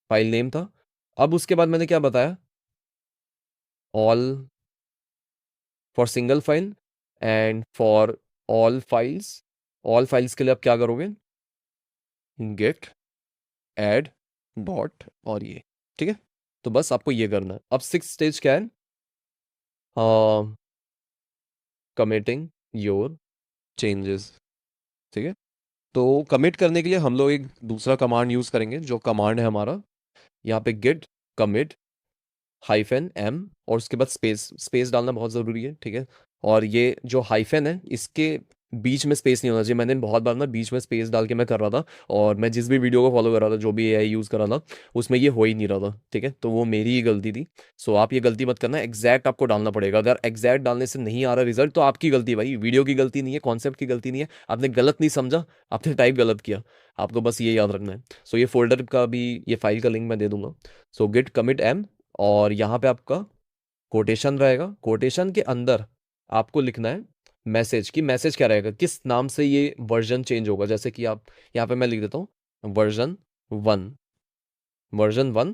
फाइल नेम था। अब उसके बाद मैंने क्या बताया? All, for single file and for all files. All files के लिए आप क्या करोगे? गेट ऐड डॉट और ये। ठीक है, तो बस आपको ये करना है। अब सिक्स स्टेज क्या है? Committing your changes. ठीक है, तो कमिट करने के लिए हम लोग एक दूसरा कमांड यूज करेंगे, जो कमांड है हमारा यहाँ पे गिट कमिट हाइफन एम, और उसके बाद स्पेस। स्पेस डालना बहुत ज़रूरी है। ठीक है, और ये जो हाइफन है इसके बीच में स्पेस नहीं होना चाहिए। मैंने बहुत बार ना बीच में स्पेस डाल के मैं कर रहा था, और मैं जिस भी वीडियो को फॉलो कर रहा था, जो भी एआई यूज़ कर रहा था, उसमें ये हो ही नहीं रहा था। ठीक है, तो वो मेरी ही गलती थी। सो आप ये गलती मत करना, एग्जैक्ट आपको डालना पड़ेगा। अगर एग्जैक्ट डालने से नहीं आ रहा रिजल्ट तो आपकी गलती है भाई, वीडियो की गलती नहीं है, कॉन्सेप्ट की गलती नहीं है। आपने गलत नहीं समझा, आपने टाइप गलत किया। आपको बस ये याद रखना है। सो ये फोल्डर का भी, ये फाइल का लिंक मैं दे दूंगा। सो गिट कमिट एम, और यहाँ पे आपका कोटेशन रहेगा। कोटेशन के अंदर आपको लिखना है मैसेज। की मैसेज क्या रहेगा, किस नाम से ये वर्जन चेंज होगा। जैसे कि आप यहाँ पे मैं लिख देता हूँ वर्जन 1, वर्जन 1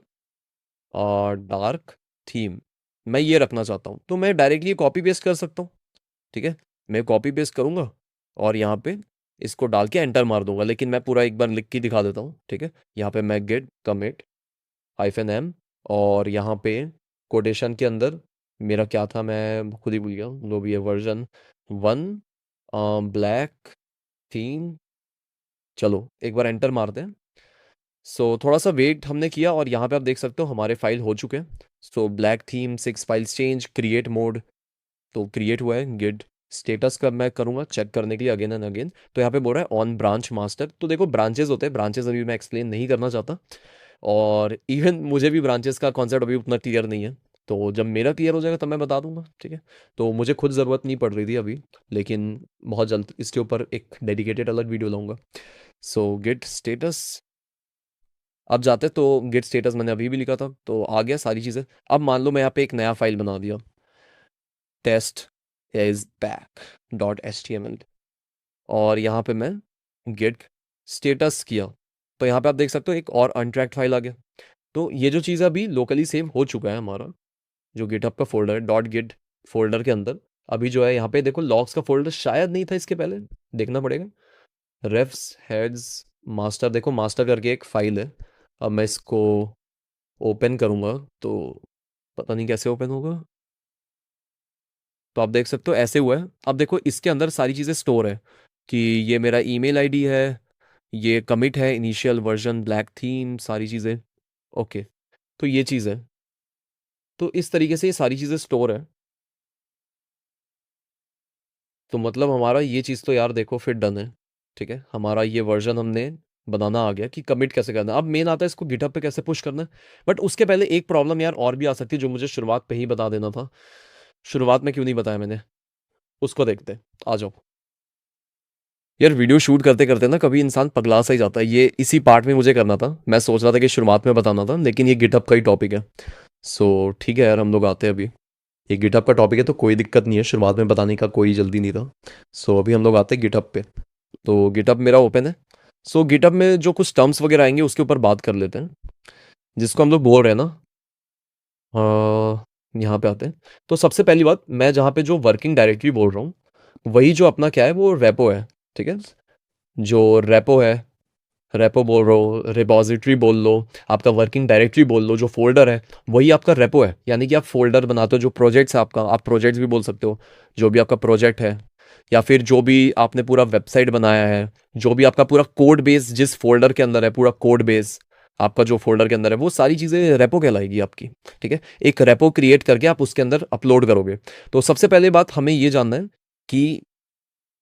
और डार्क थीम, मैं ये रखना चाहता हूँ। तो मैं डायरेक्टली कॉपी पेस्ट कर सकता हूँ। ठीक है, मैं कॉपी पेस्ट करूंगा और यहाँ पे इसको डाल के एंटर मार दूंगा। लेकिन मैं पूरा एक बार लिख के दिखा देता हूँ। ठीक है, यहाँ पे मैं गेट कमिट हाइफन एम, और यहाँ पे कोटेशन के अंदर मेरा क्या था, मैं खुद ही भूल गया, जो भी है वर्जन 1 ब्लैक थीम। चलो एक बार एंटर मारते हैं। सो थोड़ा सा वेट हमने किया, और यहाँ पे आप देख सकते हो हमारे फाइल हो चुके हैं। So black theme 6 files change, create mode तो क्रिएट हुआ है। गिड स्टेटस का मैं करूंगा चेक करने के लिए अगेन एंड अगेन। तो यहाँ पे बोल रहा है ऑन ब्रांच मास्टर। तो देखो ब्रांचेस होते हैं, ब्रांचेस अभी मैं एक्सप्लेन नहीं करना चाहता, और इवन मुझे भी ब्रांचेस का कॉन्सेप्ट अभी उतना क्लियर नहीं है। तो जब मेरा क्लियर हो जाएगा तब मैं बता दूंगा। ठीक है, तो मुझे खुद ज़रूरत नहीं पड़ रही थी अभी, लेकिन बहुत जल्द इसके ऊपर एक डेडिकेटेड अलग वीडियो लाऊंगा। सो गिट स्टेटस, अब जाते हैं। तो गिट स्टेटस मैंने अभी भी लिखा था, तो आ गया सारी चीज़ें। अब मान लो मैं यहाँ पे एक नया फाइल बना दिया, test is back dot H T M L, और यहाँ पे मैं गेट स्टेटस किया। तो यहाँ पे आप देख सकते हो एक और अनट्रैक्ड फाइल आ गया। तो ये जो चीज़ अभी लोकली सेव हो चुका है हमारा, जो गिटहब का फोल्डर है डॉट गिट फोल्डर के अंदर। अभी जो है यहाँ पे देखो लॉग्स का फोल्डर शायद नहीं था इसके पहले, देखना पड़ेगा। रेफ्स हेड्स मास्टर, देखो मास्टर करके एक फाइल है। अब मैं इसको ओपन करूँगा तो पता नहीं कैसे ओपन होगा। तो आप देख सकते हो ऐसे हुआ है। अब देखो इसके अंदर सारी चीज़ें स्टोर है, कि ये मेरा ईमेल आईडी है, ये कमिट है, इनिशियल वर्जन, ब्लैक थीम, सारी चीज़ें। ओके, तो ये चीज़ है। तो इस तरीके से ये सारी चीज़ें स्टोर है। तो मतलब हमारा ये चीज़ तो यार देखो फिर डन है। ठीक है, हमारा ये वर्जन हमने बनाना आ गया कि कमिट कैसे करना है। अब मेन आता है इसको गिटहब पे कैसे पुश करना है। बट उसके पहले एक प्रॉब्लम यार और भी आ सकती है, जो मुझे शुरुआत पे ही बता देना था। शुरुआत में क्यों नहीं बताया मैंने, उसको देखते हैं। आ जाओ यार, वीडियो शूट करते करते ना कभी इंसान पगला सा ही जाता है। ये इसी पार्ट में मुझे करना था, मैं सोच रहा था कि शुरुआत में बताना था, लेकिन ये गिटहब का ही टॉपिक है। सो ठीक है यार, हम लोग आते हैं अभी। ये गिटहब का टॉपिक है तो कोई दिक्कत नहीं है, शुरुआत में बताने का कोई जल्दी नहीं था। सो अभी हम लोग आते हैं गिटहब पे। तो गिटहब मेरा ओपन है। सो गिटहब में जो कुछ टर्म्स वगैरह आएंगे उसके ऊपर बात कर लेते हैं, जिसको हम लोग बोल रहे हैं ना। यहाँ पे आते हैं। तो सबसे पहली बात, मैं जहाँ पे जो वर्किंग डायरेक्टरी बोल रहा हूँ, वही जो अपना क्या है वो रेपो है। ठीक है, जो रेपो है, रेपो बोल रहे हो, रिपॉजिटरी बोल लो, आपका वर्किंग डायरेक्टरी बोल लो, जो फोल्डर है वही आपका रेपो है। यानी कि आप फोल्डर बनाते हो, जो प्रोजेक्ट्स है आपका, आप प्रोजेक्ट्स भी बोल सकते हो, जो भी आपका प्रोजेक्ट है, या फिर जो भी आपने पूरा वेबसाइट बनाया है, जो भी आपका पूरा कोड बेस जिस फोल्डर के अंदर है, पूरा कोड बेस आपका जो फोल्डर के अंदर है, वो सारी चीज़ें रेपो कहलाएगी आपकी। ठीक है, एक रेपो क्रिएट करके आप उसके अंदर अपलोड करोगे। तो सबसे पहले बात हमें ये जानना है कि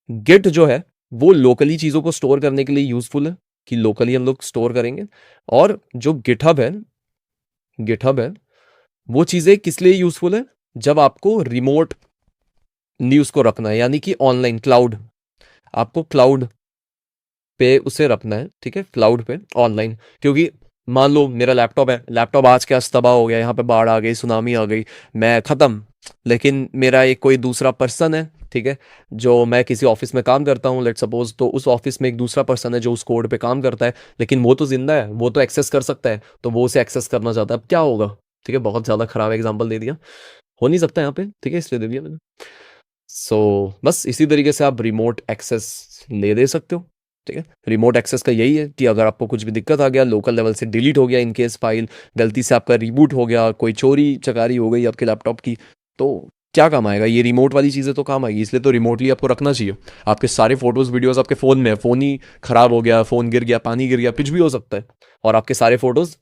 गिट जो है वो लोकली चीज़ों को स्टोर करने के लिए यूजफुल है, कि लोकली हम लोग स्टोर करेंगे। और जो गिटहब है वो चीज़ें किस लिए यूजफुल है, जब आपको रिमोट न्यूज़ को रखना है, यानी कि ऑनलाइन क्लाउड, आपको क्लाउड पे उसे रखना है। ठीक है, क्लाउड पे ऑनलाइन। क्योंकि मान लो मेरा लैपटॉप है, लैपटॉप आज के आज तबाह हो गया, यहाँ पे बाढ़ आ गई, सुनामी आ गई, मैं ख़त्म। लेकिन मेरा एक कोई दूसरा पर्सन है, ठीक है, जो मैं किसी ऑफिस में काम करता हूँ लेट सपोज, तो उस ऑफिस में एक दूसरा पर्सन है जो उस कोड पे काम करता है, लेकिन वो तो जिंदा है, वो तो एक्सेस कर सकता है, तो वो उसे एक्सेस करना चाहता है। अब क्या होगा? ठीक है, बहुत ज़्यादा खराब एग्जाम्पल दे दिया, हो नहीं सकता यहाँ पे, ठीक है, इसलिए दे दिया मैंने। सो बस इसी तरीके से आप रिमोट एक्सेस ले दे सकते हो। ठीक है, रिमोट एक्सेस का यही है कि अगर आपको कुछ भी दिक्कत आ गया, लोकल लेवल से डिलीट हो गया इन केस फाइल, गलती से आपका रिबूट हो गया, कोई चोरी चकारी हो गई आपके लैपटॉप की, तो क्या काम आएगा? ये रिमोट वाली चीज़ें तो काम आएगी, इसलिए तो रिमोटली आपको रखना चाहिए। आपके सारे फोटोज वीडियोस आपके फ़ोन में है, फ़ोन ही खराब हो गया, फ़ोन गिर गया, पानी गिर गया, कुछ भी हो सकता है, और आपके सारे फोटोज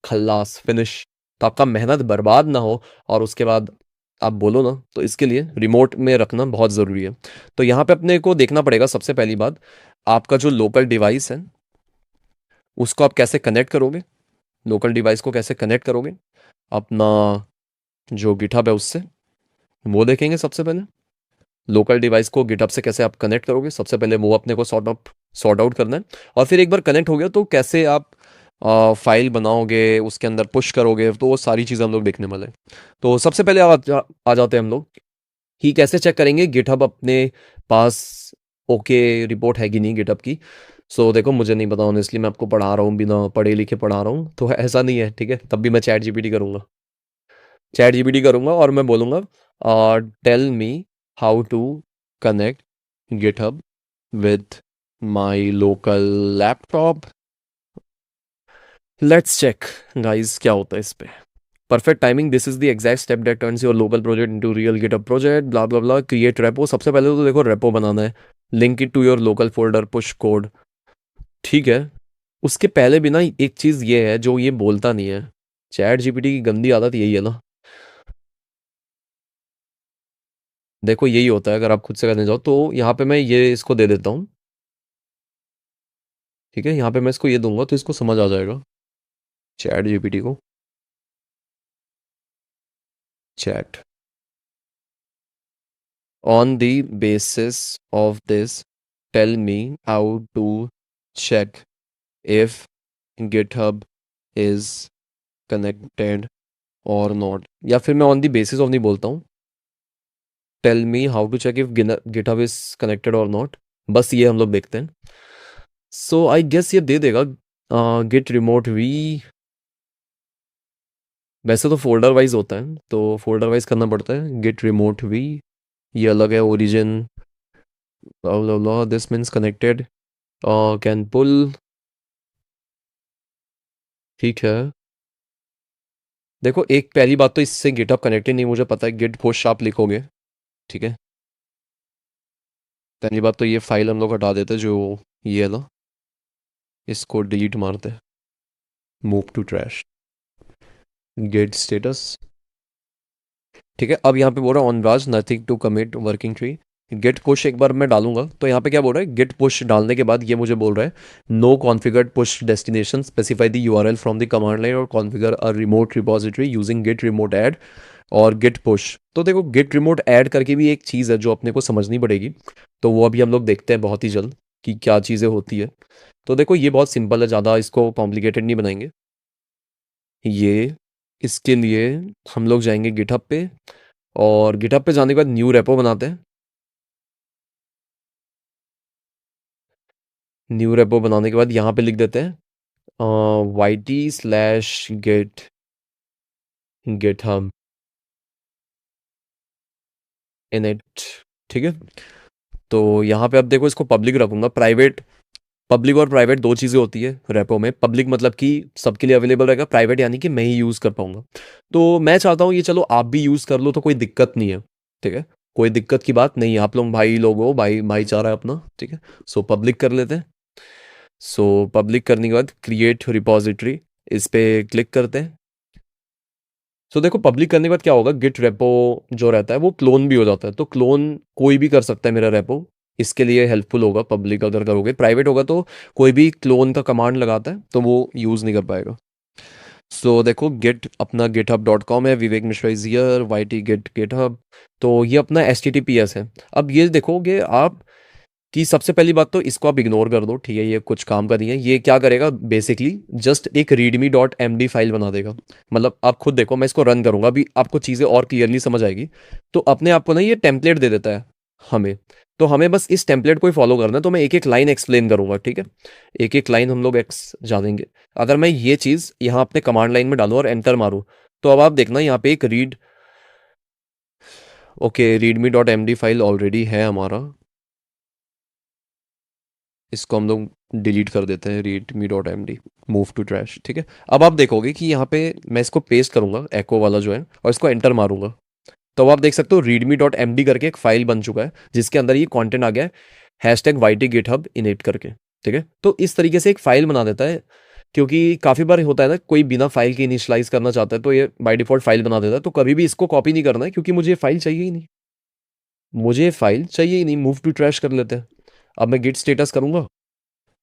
खल्लास फिनिश, तो आपका मेहनत बर्बाद ना हो और उसके बाद आप बोलो ना, तो इसके लिए रिमोट में रखना बहुत ज़रूरी है। तो यहाँ पे अपने को देखना पड़ेगा सबसे पहली बात, आपका जो लोकल डिवाइस है उसको आप कैसे कनेक्ट करोगे, लोकल डिवाइस को कैसे कनेक्ट करोगे अपना जो गिटहब है उससे, वो देखेंगे सबसे पहले। लोकल डिवाइस को गिटहब से कैसे आप कनेक्ट करोगे, सबसे पहले वो अपने को सॉर्ट आउट करना है। और फिर एक बार कनेक्ट हो गया तो कैसे आप फाइल बनाओगे, उसके अंदर पुश करोगे, तो वो सारी चीज़ें हम लोग देखने वाले हैं। तो सबसे पहले आ जाते हैं हम लोग कि कैसे चेक करेंगे गिटहब अपने पास ओके रिपोर्ट है कि नहीं गिटहब की। सो देखो, मुझे नहीं पता ऑनेस्टली, मैं आपको पढ़ा रहा हूँ, बिना पढ़े लिखे पढ़ा रहा हूँ, तो ऐसा नहीं है, ठीक है, तब भी मैं चैट जीपीटी करूँगा, चैट जीपीटी करूँगा और मैं बोलूँगा tell me how to connect GitHub with my local laptop, let's check guys क्या होता है इस पे। Perfect timing, this is the exact step that turns your local project into real GitHub project, blah blah blah, create repo. सबसे पहले तो देखो रेपो बनाना है, link it to your local folder, push code. ठीक है, उसके पहले भी ना एक चीज ये है जो ये बोलता नहीं है, चैट जीपीटी की गंदी आदत यही है ना, देखो यही होता है, अगर आप खुद से करने जाओ तो यहाँ पे मैं ये इसको दे देता हूँ। ठीक है, यहाँ पे मैं इसको ये दूंगा तो इसको समझ आ जाएगा, चैट जीपीटी को, chat on the basis of this tell me how to check if GitHub is connected or not, या फिर मैं ऑन द बेसिस ऑफ नहीं बोलता हूँ, tell me how to check if GitHub is connected or not, बस ये हम लोग देखते हैं। सो आई गेस ये दे देगा गिट रिमोट वी, वैसे तो फोल्डर वाइज होता है तो फोल्डर वाइज करना पड़ता है, गिट रिमोट वी, ये अलग है, origin, this means connected, can pull, ठीक है। देखो एक पहली बात तो इससे गिटहब कनेक्टेड नहीं, मुझे पता है, गिट पुश आप लिखोगे, ठीक है, पहली बात तो ये फाइल हम लोग हटा देते हैं, जो ये है ना, इसको डिलीट मारते हैं, move to trash, git status. ठीक है, अब यहाँ पे बोल रहा है on browse nothing to commit working tree, git push एक बार मैं डालूंगा तो यहाँ पे क्या बोल रहा है, गेट पुश डालने के बाद ये मुझे बोल रहा है no configured push destination, specify the URL from the command line और configure a remote repository using git remote add और गेट पुश। तो देखो गेट रिमोट ऐड करके भी एक चीज़ है जो अपने को समझनी पड़ेगी, तो वो अभी हम लोग देखते हैं बहुत ही जल्द कि क्या चीज़ें होती है। तो देखो ये बहुत सिंपल है, ज़्यादा इसको कॉम्प्लिकेटेड नहीं बनाएंगे। ये इसके लिए हम लोग जाएंगे गिटहब पे, और गिटहब पे जाने के बाद न्यू रेपो बनाते हैं। न्यू रेपो बनाने के बाद यहाँ पे लिख देते हैं Y T slash git GitHub init. ठीक है, तो यहाँ पे अब देखो इसको पब्लिक रखूंगा, प्राइवेट पब्लिक और प्राइवेट दो चीज़ें होती है रेपो में। पब्लिक मतलब कि सबके लिए अवेलेबल रहेगा, प्राइवेट यानी कि मैं ही यूज़ कर पाऊंगा। तो मैं चाहता हूँ ये चलो आप भी यूज़ कर लो तो कोई दिक्कत नहीं है, ठीक है, कोई दिक्कत की बात नहीं है, आप लोग भाई लोग हो, भाईचारा है अपना, ठीक है। सो पब्लिक कर लेते हैं। सो पब्लिक करने के बाद क्रिएट रिपॉजिटरी, इस पे क्लिक करते हैं। सो देखो पब्लिक करने के बाद क्या होगा, गिट रेपो जो रहता है वो क्लोन भी हो जाता है। तो क्लोन कोई भी कर सकता है मेरा रेपो, इसके लिए हेल्पफुल होगा। पब्लिक अगर करोगे, प्राइवेट होगा तो कोई भी क्लोन का कमांड लगाता है तो वो यूज़ नहीं कर पाएगा। सो देखो गिट अपना github.com है, Vivek Mishra is here, Y T git GitHub. तो ये अपना HTTPS है। अब ये देखोगे आप कि सबसे पहली बात तो इसको आप इग्नोर कर दो, ठीक है, ये कुछ काम का नहीं है। ये क्या करेगा बेसिकली, जस्ट एक readme.md फाइल बना देगा। मतलब आप खुद देखो, मैं इसको रन करूंगा अभी, आपको चीज़ें और क्लियरली समझ आएगी। तो अपने आप को ना ये टेम्पलेट दे देता है हमें। तो हमें बस इस टेम्पलेट को ही फॉलो करना है। तो मैं एक एक लाइन एक्सप्लेन करूंगा, ठीक है, एक एक लाइन हम लोग एक्स जानेंगे। अगर मैं ये चीज़ यहाँ अपने कमांड लाइन में डालूं और एंटर मारूं, तो अब आप देखना यहाँ पे एक ओके readme.md फाइल ऑलरेडी है हमारा, इसको हम लोग डिलीट कर देते हैं, readme.md, मूव टू ट्रैश, ठीक है। अब आप देखोगे कि यहाँ पे मैं इसको पेस्ट करूंगा एको वाला जो है, और इसको एंटर मारूंगा, तो आप देख सकते हो readme.md करके एक फाइल बन चुका है जिसके अंदर ये कंटेंट आ गया है, #ytgithub init करके, ठीक है। तो इस तरीके से एक फाइल बना देता है, क्योंकि काफ़ी बार होता है ना, कोई बिना फाइल के इनिशियलाइज करना चाहता है तो ये बाय डिफॉल्ट फाइल बना देता है। तो कभी भी इसको कॉपी नहीं करना है, क्योंकि मुझे फाइल चाहिए ही नहीं, मुझे फाइल चाहिए ही नहीं। मूव टू ट्रैश कर लेते हैं। अब मैं गिट स्टेटस करूंगा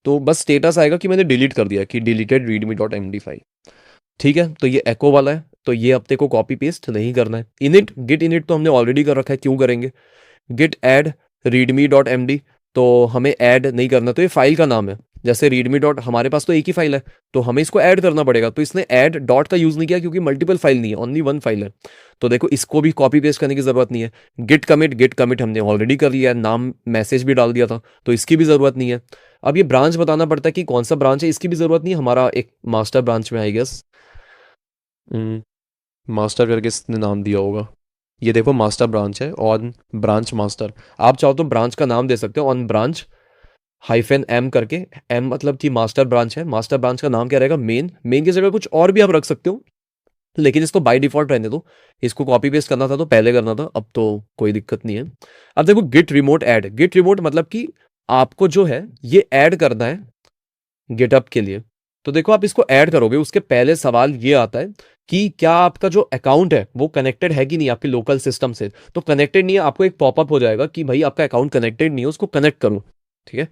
तो बस स्टेटस आएगा कि मैंने डिलीट कर दिया, कि डिलीटेड readme.md फाइल, ठीक है। तो ये एको वाला है, तो ये अपने को कॉपी पेस्ट नहीं करना है। इनिट गिट इनिट तो हमने ऑलरेडी कर रखा है, क्यों करेंगे। गिट ऐड readme.md, तो हमें ऐड नहीं करना। तो ये फाइल का नाम है, जैसे readme डॉट, हमारे पास तो एक ही फाइल है तो हमें इसको ऐड करना पड़ेगा। तो इसने ऐड डॉट का यूज़ नहीं किया, क्योंकि मल्टीपल फाइल नहीं है, ओनली वन फाइल है। तो देखो इसको भी कॉपी पेस्ट करने की ज़रूरत नहीं है। गिट कमिट हमने ऑलरेडी कर लिया है, नाम मैसेज भी डाल दिया था, तो इसकी भी ज़रूरत नहीं है। अब ये ब्रांच बताना पड़ता है कि कौन सा ब्रांच है, इसकी भी ज़रूरत नहीं है। हमारा एक मास्टर ब्रांच में आई गेस, मास्टर करके इसने नाम दिया होगा। ये देखो मास्टर ब्रांच है, ऑन ब्रांच मास्टर। आप चाहो तो ब्रांच का नाम दे सकते हो, ऑन ब्रांच -m करके। एम मतलब कि मास्टर ब्रांच है, मास्टर ब्रांच का नाम क्या रहेगा, मेन की जगह कुछ और भी आप रख सकते हो, लेकिन इसको बाय डिफॉल्ट रहने दो। इसको कॉपी पेस्ट करना था तो पहले करना था, अब तो कोई दिक्कत नहीं है। अब देखो git remote add, git remote मतलब कि आपको जो है ये ऐड करना है गिटअप के लिए। तो देखो आप इसको ऐड करोगे, उसके पहले सवाल ये आता है कि क्या आपका जो अकाउंट है वो कनेक्टेड है कि नहीं आपके लोकल सिस्टम से। तो कनेक्टेड नहीं है, आपको एक पॉपअप हो जाएगा कि भाई आपका अकाउंट कनेक्टेड नहीं है, उसको कनेक्ट करो, ठीक है।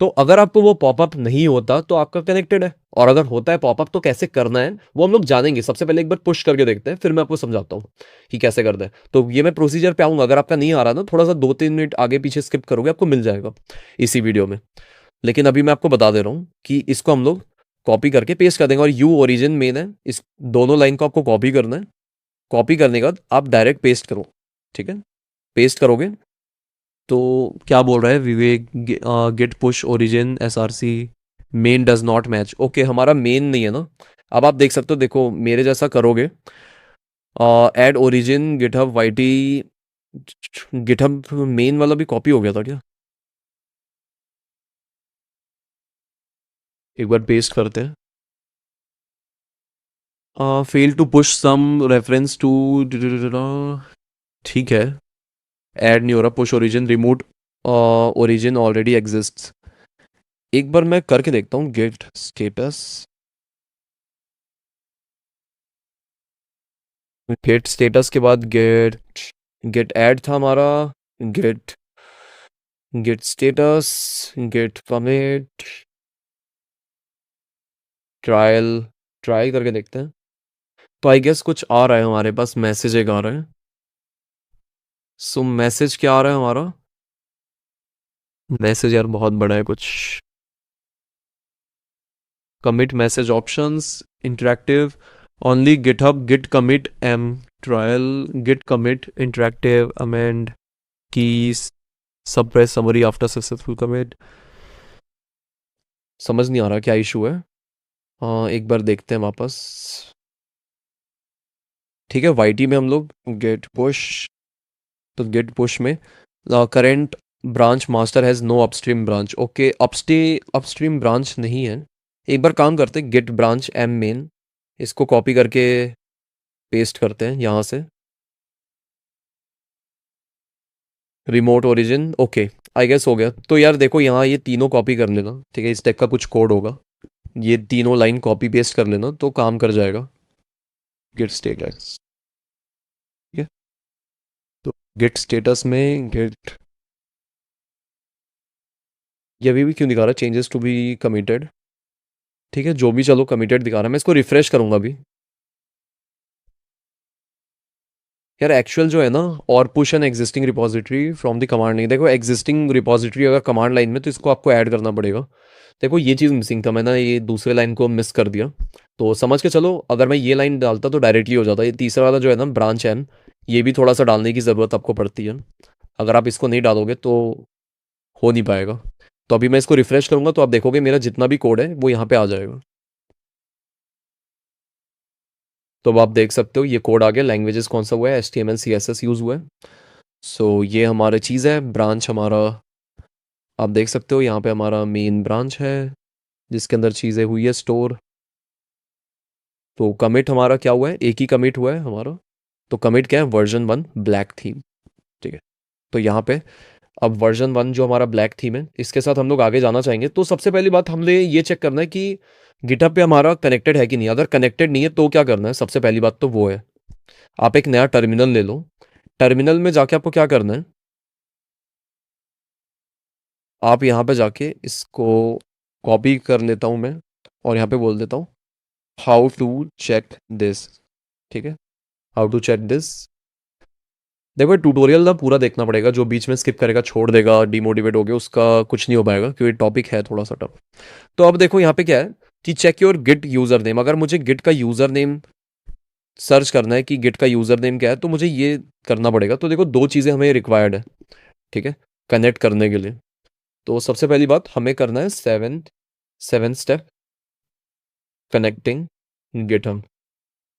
तो अगर आपको वो पॉपअप नहीं होता तो आपका कनेक्टेड है, और अगर होता है पॉपअप तो कैसे करना है वो हम लोग जानेंगे। सबसे पहले एक बार पुश करके देखते हैं, फिर मैं आपको समझाता हूँ कि कैसे करना है। तो ये मैं प्रोसीजर पे आऊंगा, अगर आपका नहीं आ रहा ना, थोड़ा सा 2-3 मिनट आगे पीछे स्किप करोगे, आपको मिल जाएगा इसी वीडियो में। लेकिन अभी मैं आपको बता दे रहा हूँ कि इसको हम लोग कॉपी करके पेस्ट कर देंगे, और यू ओरिजिन मेन है, इस दोनों लाइन को आपको कॉपी करना है। कॉपी करने के बाद आप डायरेक्ट पेस्ट करो, ठीक है। पेस्ट करोगे तो क्या बोल रहा है Vivek, git push origin SRC main does not match. Okay हमारा मेन नहीं है ना। अब आप देख सकते हो, देखो मेरे जैसा करोगे, add origin GitHub YT, GitHub main वाला भी कॉपी हो गया था क्या, एक बार पेस्ट करते हैं। Fail to push some reference to, ठीक है, ऐड नहीं हो रहा, push origin remote origin already exist. एक बार मैं करके देखता हूँ गेट स्टेटस। गेट स्टेटस के बाद गेट, गेट ऐड था हमारा, git, git status, git commit, trial, try करके देखते हैं। तो आई गेस कुछ आ रहा है हमारे पास, मैसेज एक आ रहा है। सो मैसेज क्या आ रहा है हमारा, मैसेज यार बहुत बड़ा है कुछ। Commit message options interactive only GitHub git commit M trial git commit interactive amend keys suppress summary after successful commit. समझ नहीं आ रहा क्या इशू है। एक बार देखते हैं वापस। ठीक है वाईटी में हम लोग गेट पुश, तो गेट पुश में current branch master has no upstream branch. Okay, upstream branch नहीं है। एक बार काम करते हैं, गेट ब्रांच एम मेन, इसको कॉपी करके पेस्ट करते हैं यहाँ से। Remote origin, okay, I guess हो गया। तो यार देखो, यहाँ ये तीनों कॉपी कर लेना, ठीक है, इस टाइप का कुछ कोड होगा, ये तीनों लाइन कॉपी पेस्ट कर लेना तो काम कर जाएगा। गेट स्टेटस, ठीक है। तो गेट स्टेटस में गेट, ये अभी भी क्यों दिखा रहा है चेंजेस टू बी कमिटेड? ठीक है, जो भी, चलो कमिटेड दिखा रहा है, मैं इसको रिफ्रेश करूंगा अभी। यार एक्चुअल जो है ना, और push an existing repository from the command, नहीं, देखो एग्जिस्टिंग रिपॉजिटरी अगर कमांड लाइन में, तो इसको आपको ऐड करना पड़ेगा। देखो ये चीज़ मिसिंग था, मैंने ये दूसरे लाइन को मिस कर दिया। तो समझ के चलो, अगर मैं ये लाइन डालता तो डायरेक्टली हो जाता। ये तीसरा वाला जो है ना, ब्रांच एन, ये भी थोड़ा सा डालने की ज़रूरत आपको पड़ती है। अगर आप इसको नहीं डालोगे तो हो नहीं पाएगा। तो अभी मैं इसको रिफ्रेश करूंगा तो आप देखोगे मेरा जितना भी कोड है वो यहाँ पे आ जाएगा। तो अब आप देख सकते हो ये कोड आ गया। लैंग्वेजेस कौन सा हुआ है, H T M L C S S use हुआ है। सो ये हमारी चीज़ है, ब्रांच हमारा, आप देख सकते हो यहाँ पे हमारा मेन ब्रांच है जिसके अंदर चीज़ें हुई है स्टोर। तो कमिट हमारा क्या हुआ है, एक ही कमिट हुआ है हमारा। तो कमिट क्या है, वर्जन 1 ब्लैक थीम, ठीक है। तो यहाँ पे अब वर्जन 1 जो हमारा ब्लैक थीम है, इसके साथ हम लोग आगे जाना चाहेंगे। तो सबसे पहली बात हमने ये चेक करना है कि गिटहब पे हमारा कनेक्टेड है कि नहीं। अगर कनेक्टेड नहीं है तो क्या करना है, सबसे पहली बात तो वो है, आप एक नया टर्मिनल ले लो। टर्मिनल में जाके आपको क्या करना है, आप यहाँ पे जाके इसको कॉपी कर लेता हूँ मैं, और यहाँ पे बोल देता हूँ हाउ टू चेक दिस, ठीक है, हाउ टू चेक दिस। देखो ट्यूटोरियल ना पूरा देखना पड़ेगा, जो बीच में स्किप करेगा, छोड़ देगा, डिमोटिवेट हो गया, उसका कुछ नहीं हो पाएगा, क्योंकि टॉपिक है थोड़ा सा टफ। तो अब देखो यहाँ पे क्या है कि check your git user name. अगर मुझे गिट का यूजर नेम सर्च करना है कि गिट का यूजर नेम क्या है, तो मुझे ये करना पड़ेगा। तो देखो दो चीज़ें हमें रिक्वायर्ड है, ठीक है, कनेक्ट करने के लिए। तो सबसे पहली बात हमें करना है seven seven step connecting GitHub,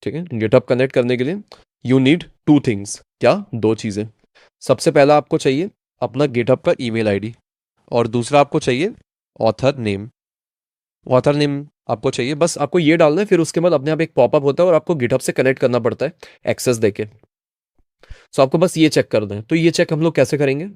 ठीक है। गिटहब कनेक्ट करने के लिए यू नीड टू थिंग्स, क्या, दो चीज़ें। सबसे पहला आपको चाहिए अपना गिटहब का ईमेल आईडी, और दूसरा आपको चाहिए ऑथर नेम। ऑथर नेम आपको चाहिए, बस आपको ये डालना है, फिर उसके बाद अपने आप एक पॉपअप होता है और आपको गिटहब से कनेक्ट करना पड़ता है एक्सेस देके। सो आपको बस ये चेक करना है। तो ये चेक हम लोग कैसे करेंगे,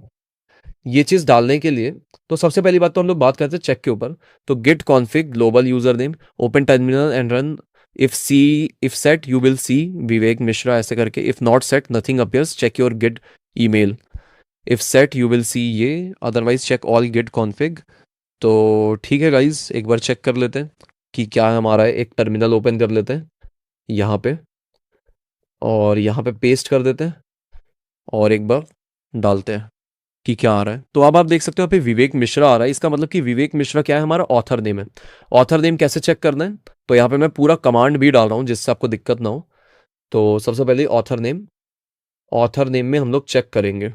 ये चीज़ डालने के लिए, तो सबसे पहली बात तो हम लोग बात करते हैं चेक के ऊपर। तो git config global user name, open terminal and run if set you will see Vivek Mishra ऐसे करके, if not set nothing appears, check your git email. If set you will see ये, otherwise check all git config. तो ठीक है गाइज, एक बार चेक कर लेते हैं कि क्या है हमारा। एक टर्मिनल ओपन कर लेते हैं यहाँ पे, और यहाँ पे पेस्ट कर देते हैं, और एक बार डालते हैं कि क्या आ रहा है। तो अब आप देख सकते हो यहाँ पे विवेक मिश्रा आ रहा है, इसका मतलब कि विवेक मिश्रा क्या है, हमारा ऑथर नेम है। ऑथर नेम कैसे चेक करना है, तो यहाँ पे मैं पूरा कमांड भी डाल रहा हूँ जिससे आपको दिक्कत ना हो। तो सबसे पहले ऑथर नेम में हम लोग चेक करेंगे,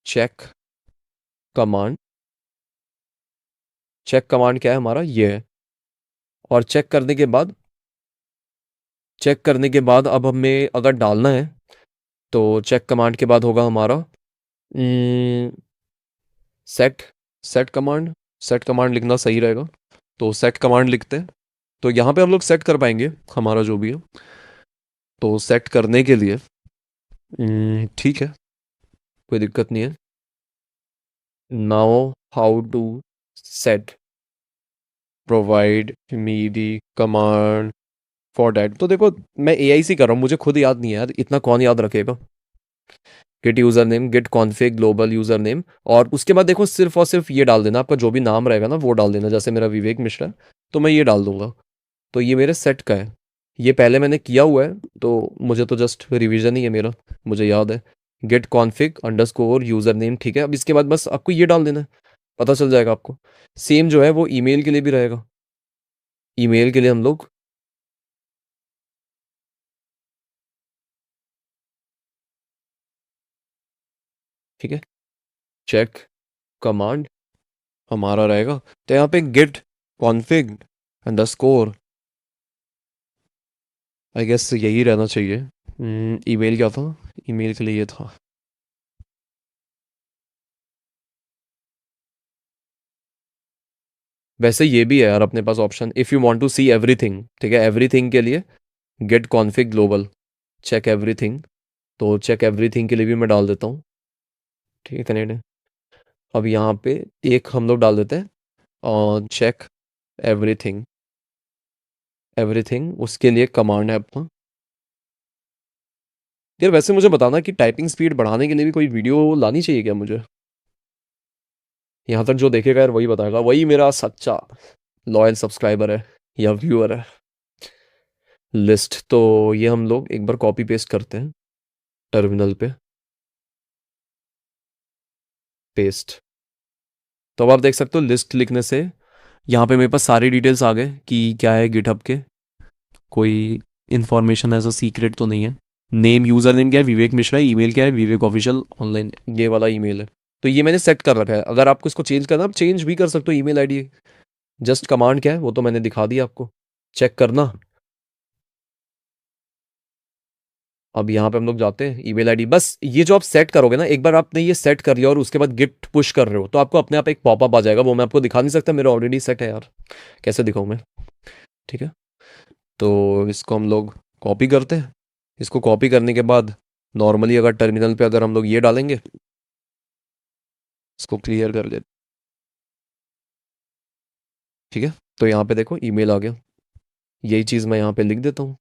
चेक कमांड। चेक कमांड क्या है हमारा, ये है। और चेक करने के बाद अब हमें अगर डालना है, तो चेक कमांड के बाद होगा हमारा set set command. Set command लिखना सही रहेगा, तो सेट कमांड लिखते हैं। तो यहाँ पे हम लोग सेट कर पाएंगे हमारा जो भी है। तो सेट करने के लिए ठीक है, कोई दिक्कत नहीं है। Now how to set, provide me the command for that. तो देखो मैं एआई से कर रहा हूँ, मुझे खुद याद नहीं है यार, इतना कौन याद रखेगा। Git user name, git config global user name, और उसके बाद देखो सिर्फ और सिर्फ ये डाल देना, आपका जो भी नाम रहेगा ना वो डाल देना। जैसे मेरा विवेक मिश्रा है, तो मैं ये डाल दूंगा। तो ये मेरे सेट का है, ये पहले मैंने किया हुआ है, तो मुझे तो जस्ट रिवीजन ही है मेरा, मुझे याद है। Git config underscore user name, ठीक है। अब इसके बाद बस आपको ये डाल देना है, पता चल जाएगा आपको। सेम जो है वो ईमेल के लिए भी रहेगा। ईमेल के लिए हम लोग, ठीक है, चेक कमांड हमारा रहेगा। तो यहाँ पे git config underscore, I guess यही रहना चाहिए। ईमेल क्या था, ईमेल के लिए ये था। वैसे ये भी है यार अपने पास option, if you want to see everything, ठीक है, एवरीथिंग के लिए git config global, check everything. तो चेक एवरीथिंग के लिए भी मैं डाल देता हूँ, ठीक है, कनेक्ट। अब यहाँ पे एक हम लोग डाल देते हैं और चेक एवरीथिंग, एवरीथिंग उसके लिए कमांड है अपना। यार वैसे मुझे बताना कि टाइपिंग स्पीड बढ़ाने के लिए भी कोई वीडियो लानी चाहिए क्या मुझे? यहाँ तक जो देखेगा यार वही बताएगा, वही मेरा सच्चा लॉयल सब्सक्राइबर है या व्यूअर है। लिस्ट तो ये हम लोग एक बार कॉपी पेस्ट करते हैं टर्मिनल पे, पेस्ट। तो अब आप देख सकते हो लिस्ट लिखने से यहाँ पे मेरे पास सारी डिटेल्स आ गए कि क्या है गिटहब के, कोई इन्फॉर्मेशन ऐसा सीक्रेट तो नहीं है। नेम, यूज़र नेम क्या है, विवेक मिश्रा है। ईमेल क्या है, विवेक ऑफिशियल ऑनलाइन, ये वाला ईमेल है। तो ये मैंने सेट कर रखा है, अगर आपको इसको चेंज करना आप चेंज भी कर सकते हो ईमेल आईडी। जस्ट कमांड क्या है वो तो मैंने दिखा दिया आपको, चेक करना। अब यहाँ पे हम लोग जाते हैं ईमेल आईडी, बस ये जो आप सेट करोगे ना, एक बार आपने ये सेट कर लिया और उसके बाद गिट पुश कर रहे हो तो आपको अपने आप एक पॉपअप आ जाएगा, वो मैं आपको दिखा नहीं सकता, मेरा ऑलरेडी सेट है यार, कैसे दिखाऊं मैं। ठीक है, तो इसको हम लोग कॉपी करते हैं। इसको कॉपी करने के बाद नॉर्मली अगर टर्मिनल पे अगर हम लोग ये डालेंगे, इसको क्लियर कर लेते, ठीक है। तो यहाँ पे देखो ईमेल आ गया, यही चीज़ मैं यहाँ पे लिख देता हूँ।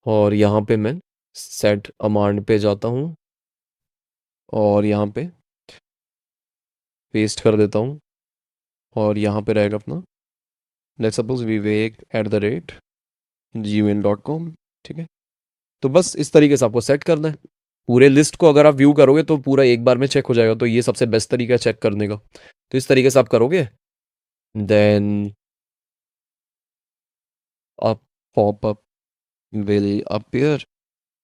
और यहाँ पे मैं सेट अमाउंट पे जाता हूँ और यहाँ पे पेस्ट कर देता हूँ और यहाँ पे रहेगा अपना, लेट्स सपोज vivek@gmail.com, ठीक है। तो बस इस तरीके से आपको सेट करना है। पूरे लिस्ट को अगर आप व्यू करोगे तो पूरा एक बार में चेक हो जाएगा, तो ये सबसे बेस्ट तरीका है चेक करने का। तो इस तरीके से आप करोगे, then a pop-up will appear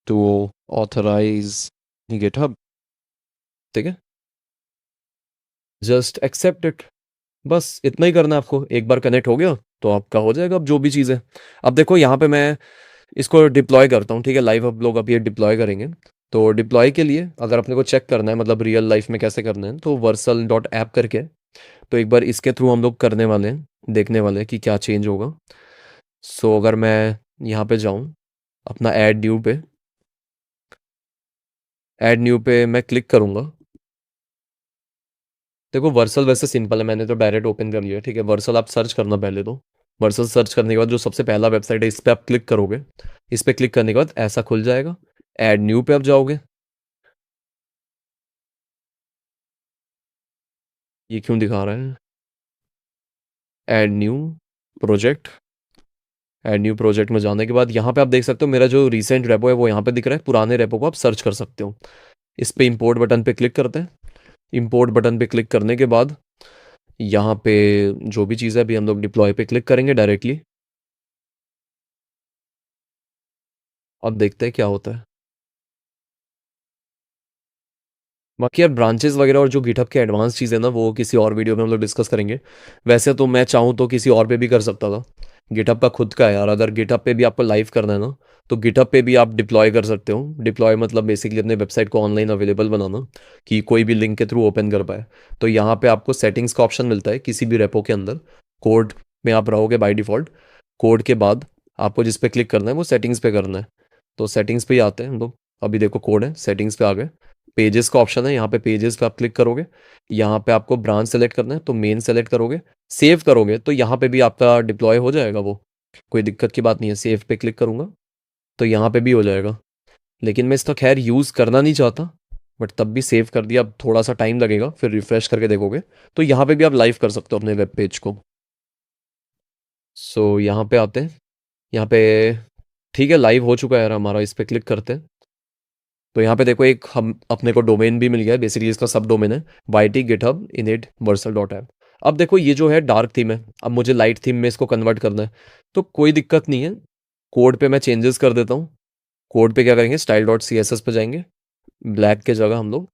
to authorize GitHub, ठीक है, जस्ट एक्सेप्ट इट। बस इतना ही करना है आपको, एक बार कनेक्ट हो गया तो आपका हो जाएगा अब जो भी चीज़ है। अब देखो यहाँ पे मैं इसको डिप्लॉय करता हूँ, ठीक है, लाइव अब लोग अब ये डिप्लॉय करेंगे। तो डिप्लॉय के लिए अगर अपने को चेक करना है, मतलब रियल लाइफ में कैसे करना है, तो वर्सल डॉट ऐप करके, तो एक बार इसके थ्रू हम लोग करने वाले हैं, देखने वाले हैं कि क्या चेंज होगा। सो अगर मैं यहाँ पे जाऊँ अपना ऐड न्यू पे, ऐड न्यू पे मैं क्लिक करूँगा। देखो वर्सल वैसे सिंपल है, मैंने तो डायरेक्ट ओपन कर लिया है, ठीक है। वर्सल आप सर्च करना पहले तो, वर्सल सर्च करने के बाद जो सबसे पहला वेबसाइट है इस पर आप क्लिक करोगे। इस पर क्लिक करने के बाद ऐसा खुल जाएगा। ऐड न्यू पे आप जाओगे, ये क्यों दिखा रहा है, add new project. Add new project में जाने के बाद यहाँ पे आप देख सकते हो मेरा जो रीसेंट रेपो है वो यहाँ पे दिख रहा है, पुराने रेपो को आप सर्च कर सकते हो। इस पे इंपोर्ट बटन पे क्लिक करते हैं। इंपोर्ट बटन पे क्लिक करने के बाद यहाँ पे जो भी चीज़ है अभी हम लोग डिप्लॉय पे क्लिक करेंगे डायरेक्टली। अब देखते हैं क्या होता है। बाकी यार ब्रांचेस वगैरह और जो गिटहब के एडवांस चीज़ है ना, वो किसी और वीडियो में हम लोग डिस्कस करेंगे। वैसे तो मैं चाहूँ तो किसी और पे भी कर सकता था, गिटहब का खुद का है यार, अगर गिटहब पे भी आपको लाइव करना है ना, तो गिटहब पे भी आप डिप्लॉय कर सकते हो। डिप्लॉय मतलब बेसिकली अपने वेबसाइट को ऑनलाइन अवेलेबल बनाना, कि कोई भी लिंक के थ्रू ओपन कर पाए। तो यहाँ पे आपको सेटिंग्स का ऑप्शन मिलता है किसी भी रेपो के अंदर, कोड में आप रहोगे बाय डिफ़ॉल्ट। कोड के बाद आपको जिस पे क्लिक करना है वो सेटिंग्स पे करना है। तो सेटिंग्स पे ही आते हैं हम लोग, अभी देखो कोड है, सेटिंग्स पे आ गए। पेजेस का ऑप्शन है, यहाँ पे पेजेस पे आप क्लिक करोगे। यहाँ पे आपको ब्रांच सेलेक्ट करना है तो मेन सेलेक्ट करोगे। सेव करोगे तो यहाँ पे भी आपका डिप्लॉय हो जाएगा वो, कोई दिक्कत की बात नहीं है। सेव पे क्लिक करूँगा तो यहाँ पे भी हो जाएगा, लेकिन मैं इसका खैर यूज़ करना नहीं चाहता, बट तब भी सेव कर दिया। अब थोड़ा सा टाइम लगेगा, फिर रिफ्रेश करके देखोगे तो यहाँ पे भी आप लाइव कर सकते हो अपने वेब पेज को। सो यहाँ पे आते हैं, यहाँ पे ठीक है लाइव हो चुका है यार हमारा, इस पे क्लिक करते हैं। तो यहाँ पे देखो एक हम अपने को डोमेन भी मिल गया है, बेसिकली इसका सब डोमेन है Y GitHub init Vercel dot app. अब देखो ये जो है डार्क थीम है, अब मुझे लाइट थीम में इसको कन्वर्ट करना है, तो कोई दिक्कत नहीं है। कोड पे मैं चेंजेस कर देता हूँ। कोड पे क्या करेंगे, style dot C S S पे जाएंगे, ब्लैक के जगह हम लोग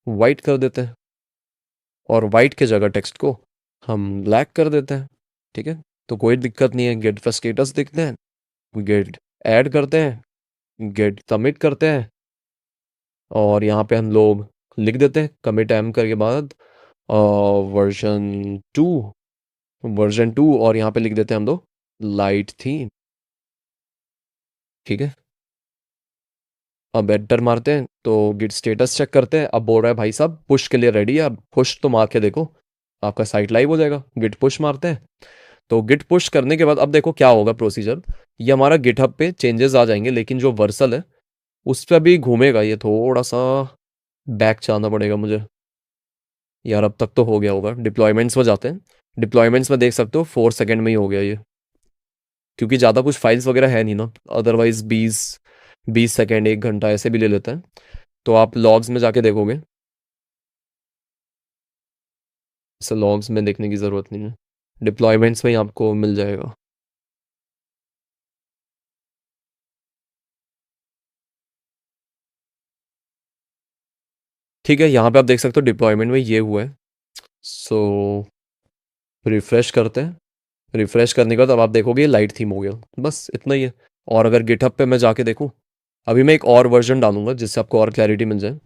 वाइट कर देते हैं, और वाइट के जगह टेक्स्ट को हम ब्लैक कर देते हैं, ठीक है। तो कोई दिक्कत नहीं है। गेट का स्टेटस देखते हैं, गेट ऐड करते हैं, गेट सबमिट करते हैं और यहाँ पे हम लोग लिख देते हैं कमिट एम करके बाद वर्जन टू, और यहाँ पे लिख देते हैं हम लोग लाइट थीम। ठीक है, अब एंटर मारते हैं तो गिट स्टेटस चेक करते हैं। अब बोल रहा है भाई साहब पुश के लिए रेडी है, अब पुश तो मार के देखो, आपका साइट लाइव हो जाएगा। गिट पुश मारते हैं तो गिट पुश करने के बाद अब देखो क्या होगा प्रोसीजर। ये हमारा गिटहब पे चेंजेस आ जाएंगे, लेकिन जो वर्सल है उस पर भी घूमेगा। ये थोड़ा सा बैक जाना पड़ेगा मुझे यार। अब तक तो हो गया होगा। डिप्लॉयमेंट्स में जाते हैं, डिप्लॉयमेंट्स में देख सकते हो 4 सेकेंड में ही हो गया ये, क्योंकि ज़्यादा कुछ फाइल्स वगैरह है नहीं ना। अदरवाइज 20 20 सेकेंड 1 घंटा ऐसे भी ले लेते हैं। तो आप लॉग्स में जाके देखोगे, इसे लॉग्स में देखने की ज़रूरत नहीं है, डिप्लॉयमेंट्स में ही आपको मिल जाएगा। ठीक है, यहाँ पे आप देख सकते हो डिप्लॉयमेंट में ये हुआ है। सो रिफ्रेश करते हैं। रिफ्रेश करने के बाद अब आप देखोगे लाइट थीम हो गया, बस इतना ही है। और अगर गिटहब पे मैं जाके देखूँ, अभी मैं एक और वर्जन डालूंगा जिससे आपको और क्लैरिटी मिल जाए।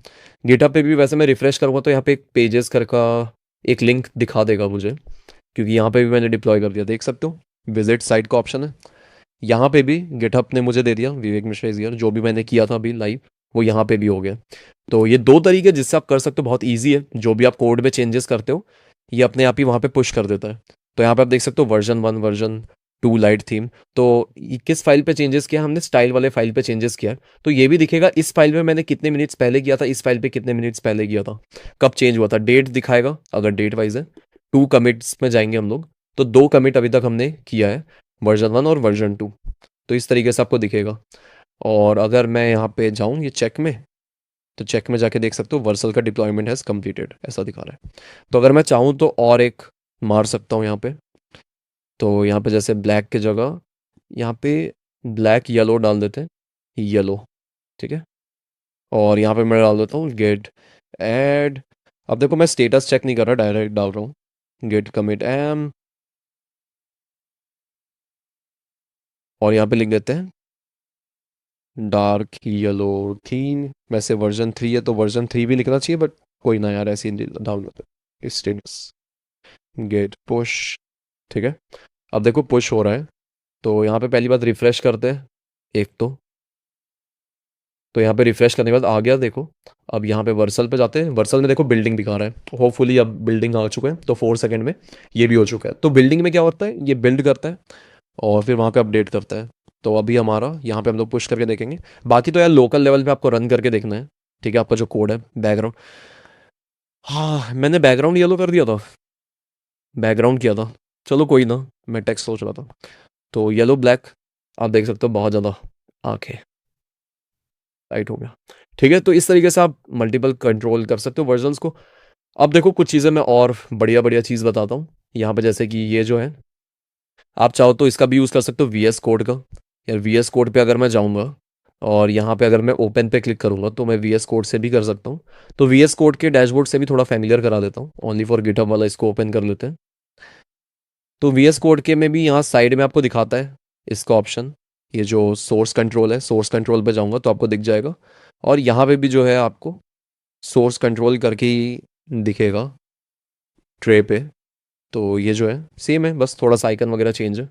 गिटहब पे भी वैसे मैं रिफ्रेश करूँगा तो यहाँ पे एक पेजेस कर का एक लिंक दिखा देगा मुझे, क्योंकि यहाँ पे भी मैंने डिप्लॉय कर दिया, देख सकते हो विजिट साइट का ऑप्शन है। यहाँ पे भी गिटहब ने मुझे दे दिया, विवेक मिश्रा इज हियर, जो भी मैंने किया था अभी लाइव वो यहाँ पे भी हो गया। तो ये दो तरीके जिससे आप कर सकते हो, बहुत ईजी है। जो भी आप कोड में चेंजेस करते हो ये अपने आप ही वहाँ पे पुश कर देता है। तो यहाँ पे आप देख सकते हो वर्जन 1 वर्जन 2 लाइट थीम। तो किस फाइल पे चेंजेस किया हमने, स्टाइल वाले फाइल पे चेंजेस किया है। तो ये भी दिखेगा इस फाइल में मैंने कितने मिनट्स पहले किया था, इस फाइल पे कितने मिनट्स पहले किया था, कब चेंज हुआ था, डेट दिखाएगा अगर डेट वाइज है। 2 कमिट्स में जाएंगे हम लोग, तो 2 कमिट अभी तक हमने किया है, वर्जन 1 और वर्जन 2। तो इस तरीके से आपको दिखेगा। और अगर मैं यहाँ पे जाऊँ ये चेक में, तो चेक में जाके देख सकते हो वर्सल का डिप्लॉयमेंट हैज़ कंप्लीटेड ऐसा दिखा रहा है। तो अगर मैं चाहूँ तो और एक मार सकता हूँ यहाँ पे। तो यहाँ पे जैसे ब्लैक की जगह यहाँ पे ब्लैक येलो डाल देते हैं, येलो। ठीक है, और यहाँ पे मैं डाल देता हूँ गेट ऐड। अब देखो मैं स्टेटस चेक नहीं कर रहा, डायरेक्ट डाल रहा हूँ गेट कमिट एम, और यहाँ पे लिख देते हैं डार्क येलो थीम। वैसे वर्जन 3 है तो वर्जन 3 भी लिखना चाहिए, बट कोई ना यार, ऐसे ही डाउन होता है स्टेटस गेट पुश। ठीक है, अब देखो पुश हो रहा है। तो यहाँ पे पहली बात रिफ्रेश करते हैं एक तो यहाँ पे रिफ्रेश करने के बाद आ गया देखो। अब यहाँ पे वर्सल पे जाते हैं, वर्सल में देखो बिल्डिंग दिखा रहा है, होपफुली अब बिल्डिंग आ चुका है। तो 4 सेकेंड में ये भी हो चुका है। तो बिल्डिंग में क्या होता है, ये बिल्ड करता है और फिर वहाँ पे अपडेट करता है। तो अभी हमारा यहाँ पे हम लोग पुश करके देखेंगे। बाकी तो यार लोकल लेवल पे आपको रन करके देखना है। ठीक है, आपका जो कोड है बैकग्राउंड, हाँ मैंने बैकग्राउंड येलो कर दिया था, बैकग्राउंड किया था। चलो कोई ना, मैं टेक्स्ट सोच रहा था। तो येलो ब्लैक आप देख सकते हो, बहुत ज़्यादा आंखें लाइट हो गया। ठीक है, तो इस तरीके से आप मल्टीपल कंट्रोल कर सकते हो वर्जन्स को। अब देखो कुछ चीज़ें मैं और बढ़िया बढ़िया चीज़ बताता हूँ यहाँ पे। जैसे कि ये जो है, आप चाहो तो इसका भी यूज़ कर सकते हो वी एस कोड का। यार वी एस कोड पे अगर मैं जाऊँगा और यहाँ पे अगर मैं ओपन पे क्लिक करूँगा तो मैं वी एस कोड से भी कर सकता हूँ। तो वी एस कोड के डैशबोर्ड से भी थोड़ा फैमिलियर करा देता हूँ, ओनली फॉर गिटहब वाला इसको ओपन कर लेते हैं। तो वी एस कोड के में भी यहाँ साइड में आपको दिखाता है इसका ऑप्शन। ये जो सोर्स कंट्रोल है, सोर्स कंट्रोल पे जाऊँगा तो आपको दिख जाएगा। और यहाँ पे भी जो है आपको सोर्स कंट्रोल करके ही दिखेगा ट्रे पे। तो ये जो है सेम है, बस थोड़ा सा आइकन वगैरह चेंज है।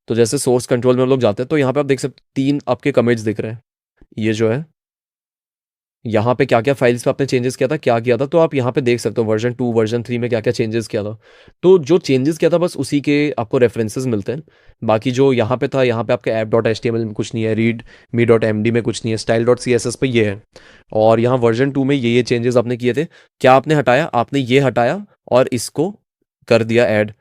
तो जैसे सोर्स कंट्रोल में हम लोग जाते हैं तो यहाँ पे आप देख सकते 3 आपके कमिट्स दिख रहे हैं। ये जो है यहाँ पे क्या क्या फाइल्स पे आपने चेंजेस किया था, क्या किया था, तो आप यहाँ पे देख सकते हो वर्जन 2 वर्जन 3 में क्या क्या चेंजेस किया था। तो जो चेंजेस किया था बस उसी के आपको रेफरेंसेस मिलते हैं। बाकी जो यहाँ पे था, यहाँ पे आपके app dot H T M L में कुछ नहीं है, README dot M D में कुछ नहीं है, style dot C S S पे ये है। और यहाँ वर्जन 2 में ये चेंजेस आपने किए थे। क्या आपने हटाया, आपने ये हटाया और इसको कर दिया ऐड।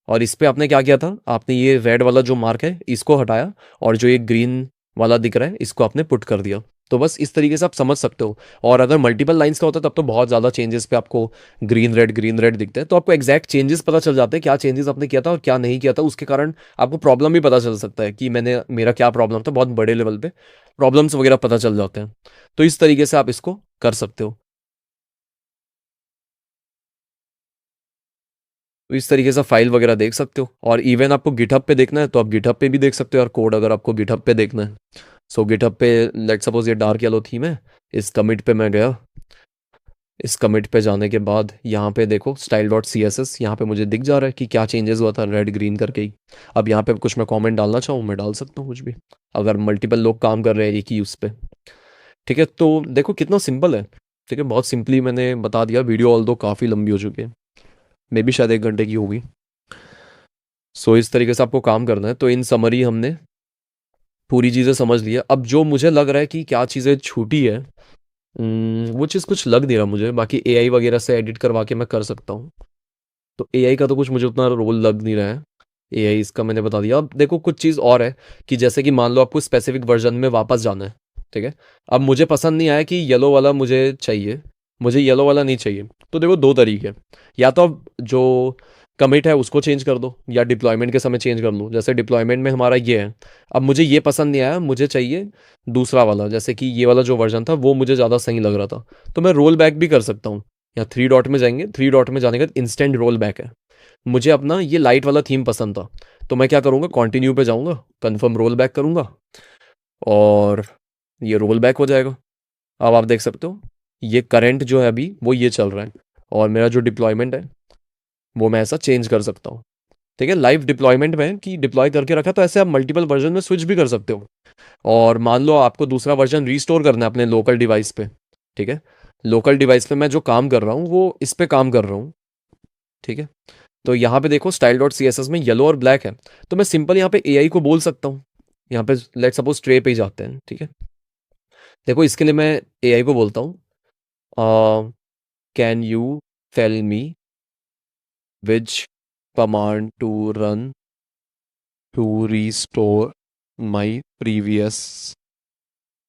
और इस पे आपने क्या किया था, आपने ये रेड वाला जो मार्क है इसको हटाया, और जो ये ग्रीन वाला दिख रहा है इसको आपने पुट कर दिया। तो बस इस तरीके से आप समझ सकते हो। और अगर मल्टीपल लाइंस का होता है तब तो बहुत ज़्यादा चेंजेस पे आपको ग्रीन रेड दिखते हैं। तो आपको एग्जैक्ट चेंजेस पता चल जाते हैं, क्या चेंजेस आपने किया था और क्या नहीं किया था। उसके कारण आपको प्रॉब्लम भी पता चल सकता है कि मेरा क्या प्रॉब्लम था। बहुत बड़े लेवल पे प्रॉब्लम्स वगैरह पता चल जाते हैं। तो इस तरीके से आप इसको कर सकते हो। तो इस तरीके से फाइल वगैरह देख सकते हो। और इवन आपको गिटहब पे देखना है तो आप गिटहब पे भी देख सकते हो यार कोड, अगर आपको गिटहब पे देखना है सो गिटहब पे लेट सपोज ये डार्क येलो थीम है, इस कमिट पे मैं गया। इस कमिट पे जाने के बाद यहाँ पे देखो style dot C S S, यहाँ पे मुझे दिख जा रहा है कि क्या चेंजेस हुआ था रेड ग्रीन करके ही। अब यहाँ पे कुछ मैं कमेंट डालना चाहूँ, मैं डाल सकता हूँ कुछ भी, अगर मल्टीपल लोग काम कर रहे हैं एक ही उस पे। ठीक है, तो देखो कितना सिंपल है। ठीक है, बहुत सिंपली मैंने बता दिया। वीडियो ऑल दो काफ़ी लंबी हो चुकी है, मे भी शायद 1 घंटे की होगी। सो इस तरीके से आपको काम करना है। तो इन समरी हमने पूरी चीज़ें समझ लिया। अब जो मुझे लग रहा है कि क्या चीज़ें छूटी है, वो चीज़ कुछ लग नहीं रहा मुझे। बाकी एआई वगैरह से एडिट करवा के मैं कर सकता हूँ। तो एआई का तो कुछ मुझे उतना रोल लग नहीं रहा है। एआई इसका मैंने बता दिया। अब देखो कुछ चीज़ और है कि जैसे कि मान लो आपको स्पेसिफिक वर्जन में वापस जाना है। ठीक है, अब मुझे पसंद नहीं आया कि येलो वाला मुझे चाहिए, मुझे येलो वाला नहीं चाहिए। तो देखो दो तरीके हैं, या तो अब जो कमिट है उसको चेंज कर दो, या डिप्लॉयमेंट के समय चेंज कर लो। जैसे डिप्लॉयमेंट में हमारा ये है, अब मुझे ये पसंद नहीं आया, मुझे चाहिए दूसरा वाला। जैसे कि ये वाला जो वर्जन था वो मुझे ज़्यादा सही लग रहा था, तो मैं रोल बैक भी कर सकता हूँ। या 3 डॉट में जाएंगे, 3 डॉट में जाने के बाद इंस्टेंट रोल बैक है। मुझे अपना ये लाइट वाला थीम पसंद था, तो मैं क्या करूँगा, कंटिन्यू पे जाऊँगा, कन्फर्म रोल बैक करूँगा, और ये रोल बैक हो जाएगा। अब आप देख सकते हो ये करंट जो है अभी वो ये चल रहा है, और मेरा जो डिप्लॉयमेंट है वो मैं ऐसा चेंज कर सकता हूँ। ठीक है, लाइव डिप्लॉयमेंट में कि डिप्लॉय करके रखा, तो ऐसे आप मल्टीपल वर्जन में स्विच भी कर सकते हो। और मान लो आपको दूसरा वर्जन रीस्टोर करना है अपने लोकल डिवाइस पे। ठीक है, लोकल डिवाइस पे मैं जो काम कर रहा हूँ वो इस पे काम कर रहा हूँ। ठीक है, तो यहाँ पे देखो style dot C S S में येलो और ब्लैक है, तो मैं सिंपल यहाँ पे एआई को बोल सकता हूँ। यहाँ पे लेट सपोज ट्रे पे ही जाते हैं। ठीक है, देखो इसके लिए मैं एआई को बोलता हूँ, can you tell me which command to run to restore my previous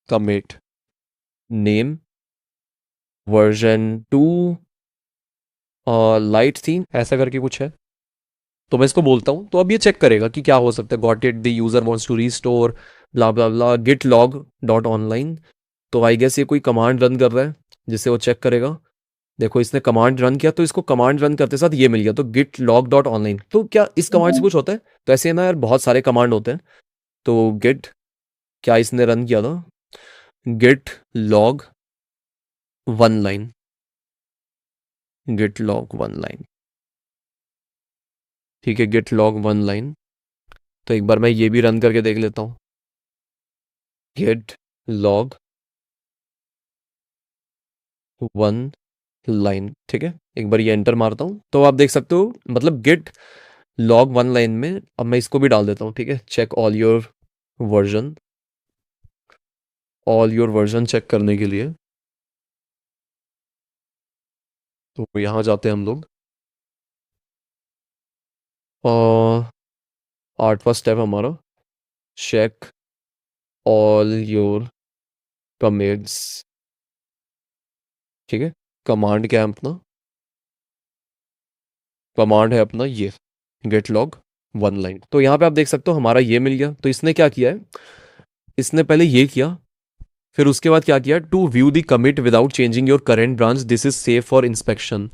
commit, name, version 2, light theme, ऐसा करके कुछ है। तो मैं इसको बोलता हूँ, तो अब ये चेक करेगा कि क्या हो सकता है। Got it, the user wants to restore blah blah blah git log dot oneline. तो आई गेस ये कोई कमांड रन कर रहा है जिससे वो चेक करेगा। देखो इसने कमांड रन किया, तो इसको कमांड रन करते साथ ये मिल गया, तो गिट लॉग डॉट ऑनलाइन। तो क्या इस कमांड से कुछ होता है? तो ऐसे ना यार बहुत सारे कमांड होते हैं। तो गिट, क्या इसने रन किया था, git log 1 line, git log 1 line. ठीक है, गिट लॉग 1 लाइन। तो एक बार मैं ये भी रन करके देख लेता हूँ, गिट लॉग 1 लाइन। ठीक है, एक बार ये एंटर मारता हूँ, तो आप देख सकते हो मतलब गिट लॉग 1 लाइन में। अब मैं इसको भी डाल देता हूँ। ठीक है, check version all your version चेक करने के लिए। तो यहाँ जाते हैं हम लोग, और 8वां स्टेप हमारा, चेक ऑल योर कमिट्स। ठीक है, कमांड क्या है अपना, कमांड है अपना ये गेट लॉग 1 लाइन। तो यहाँ पे आप देख सकते हो हमारा ये मिल गया। तो इसने क्या किया है, इसने पहले ये किया, फिर उसके बाद क्या किया, to view the commit without changing your current branch this is safe for inspection,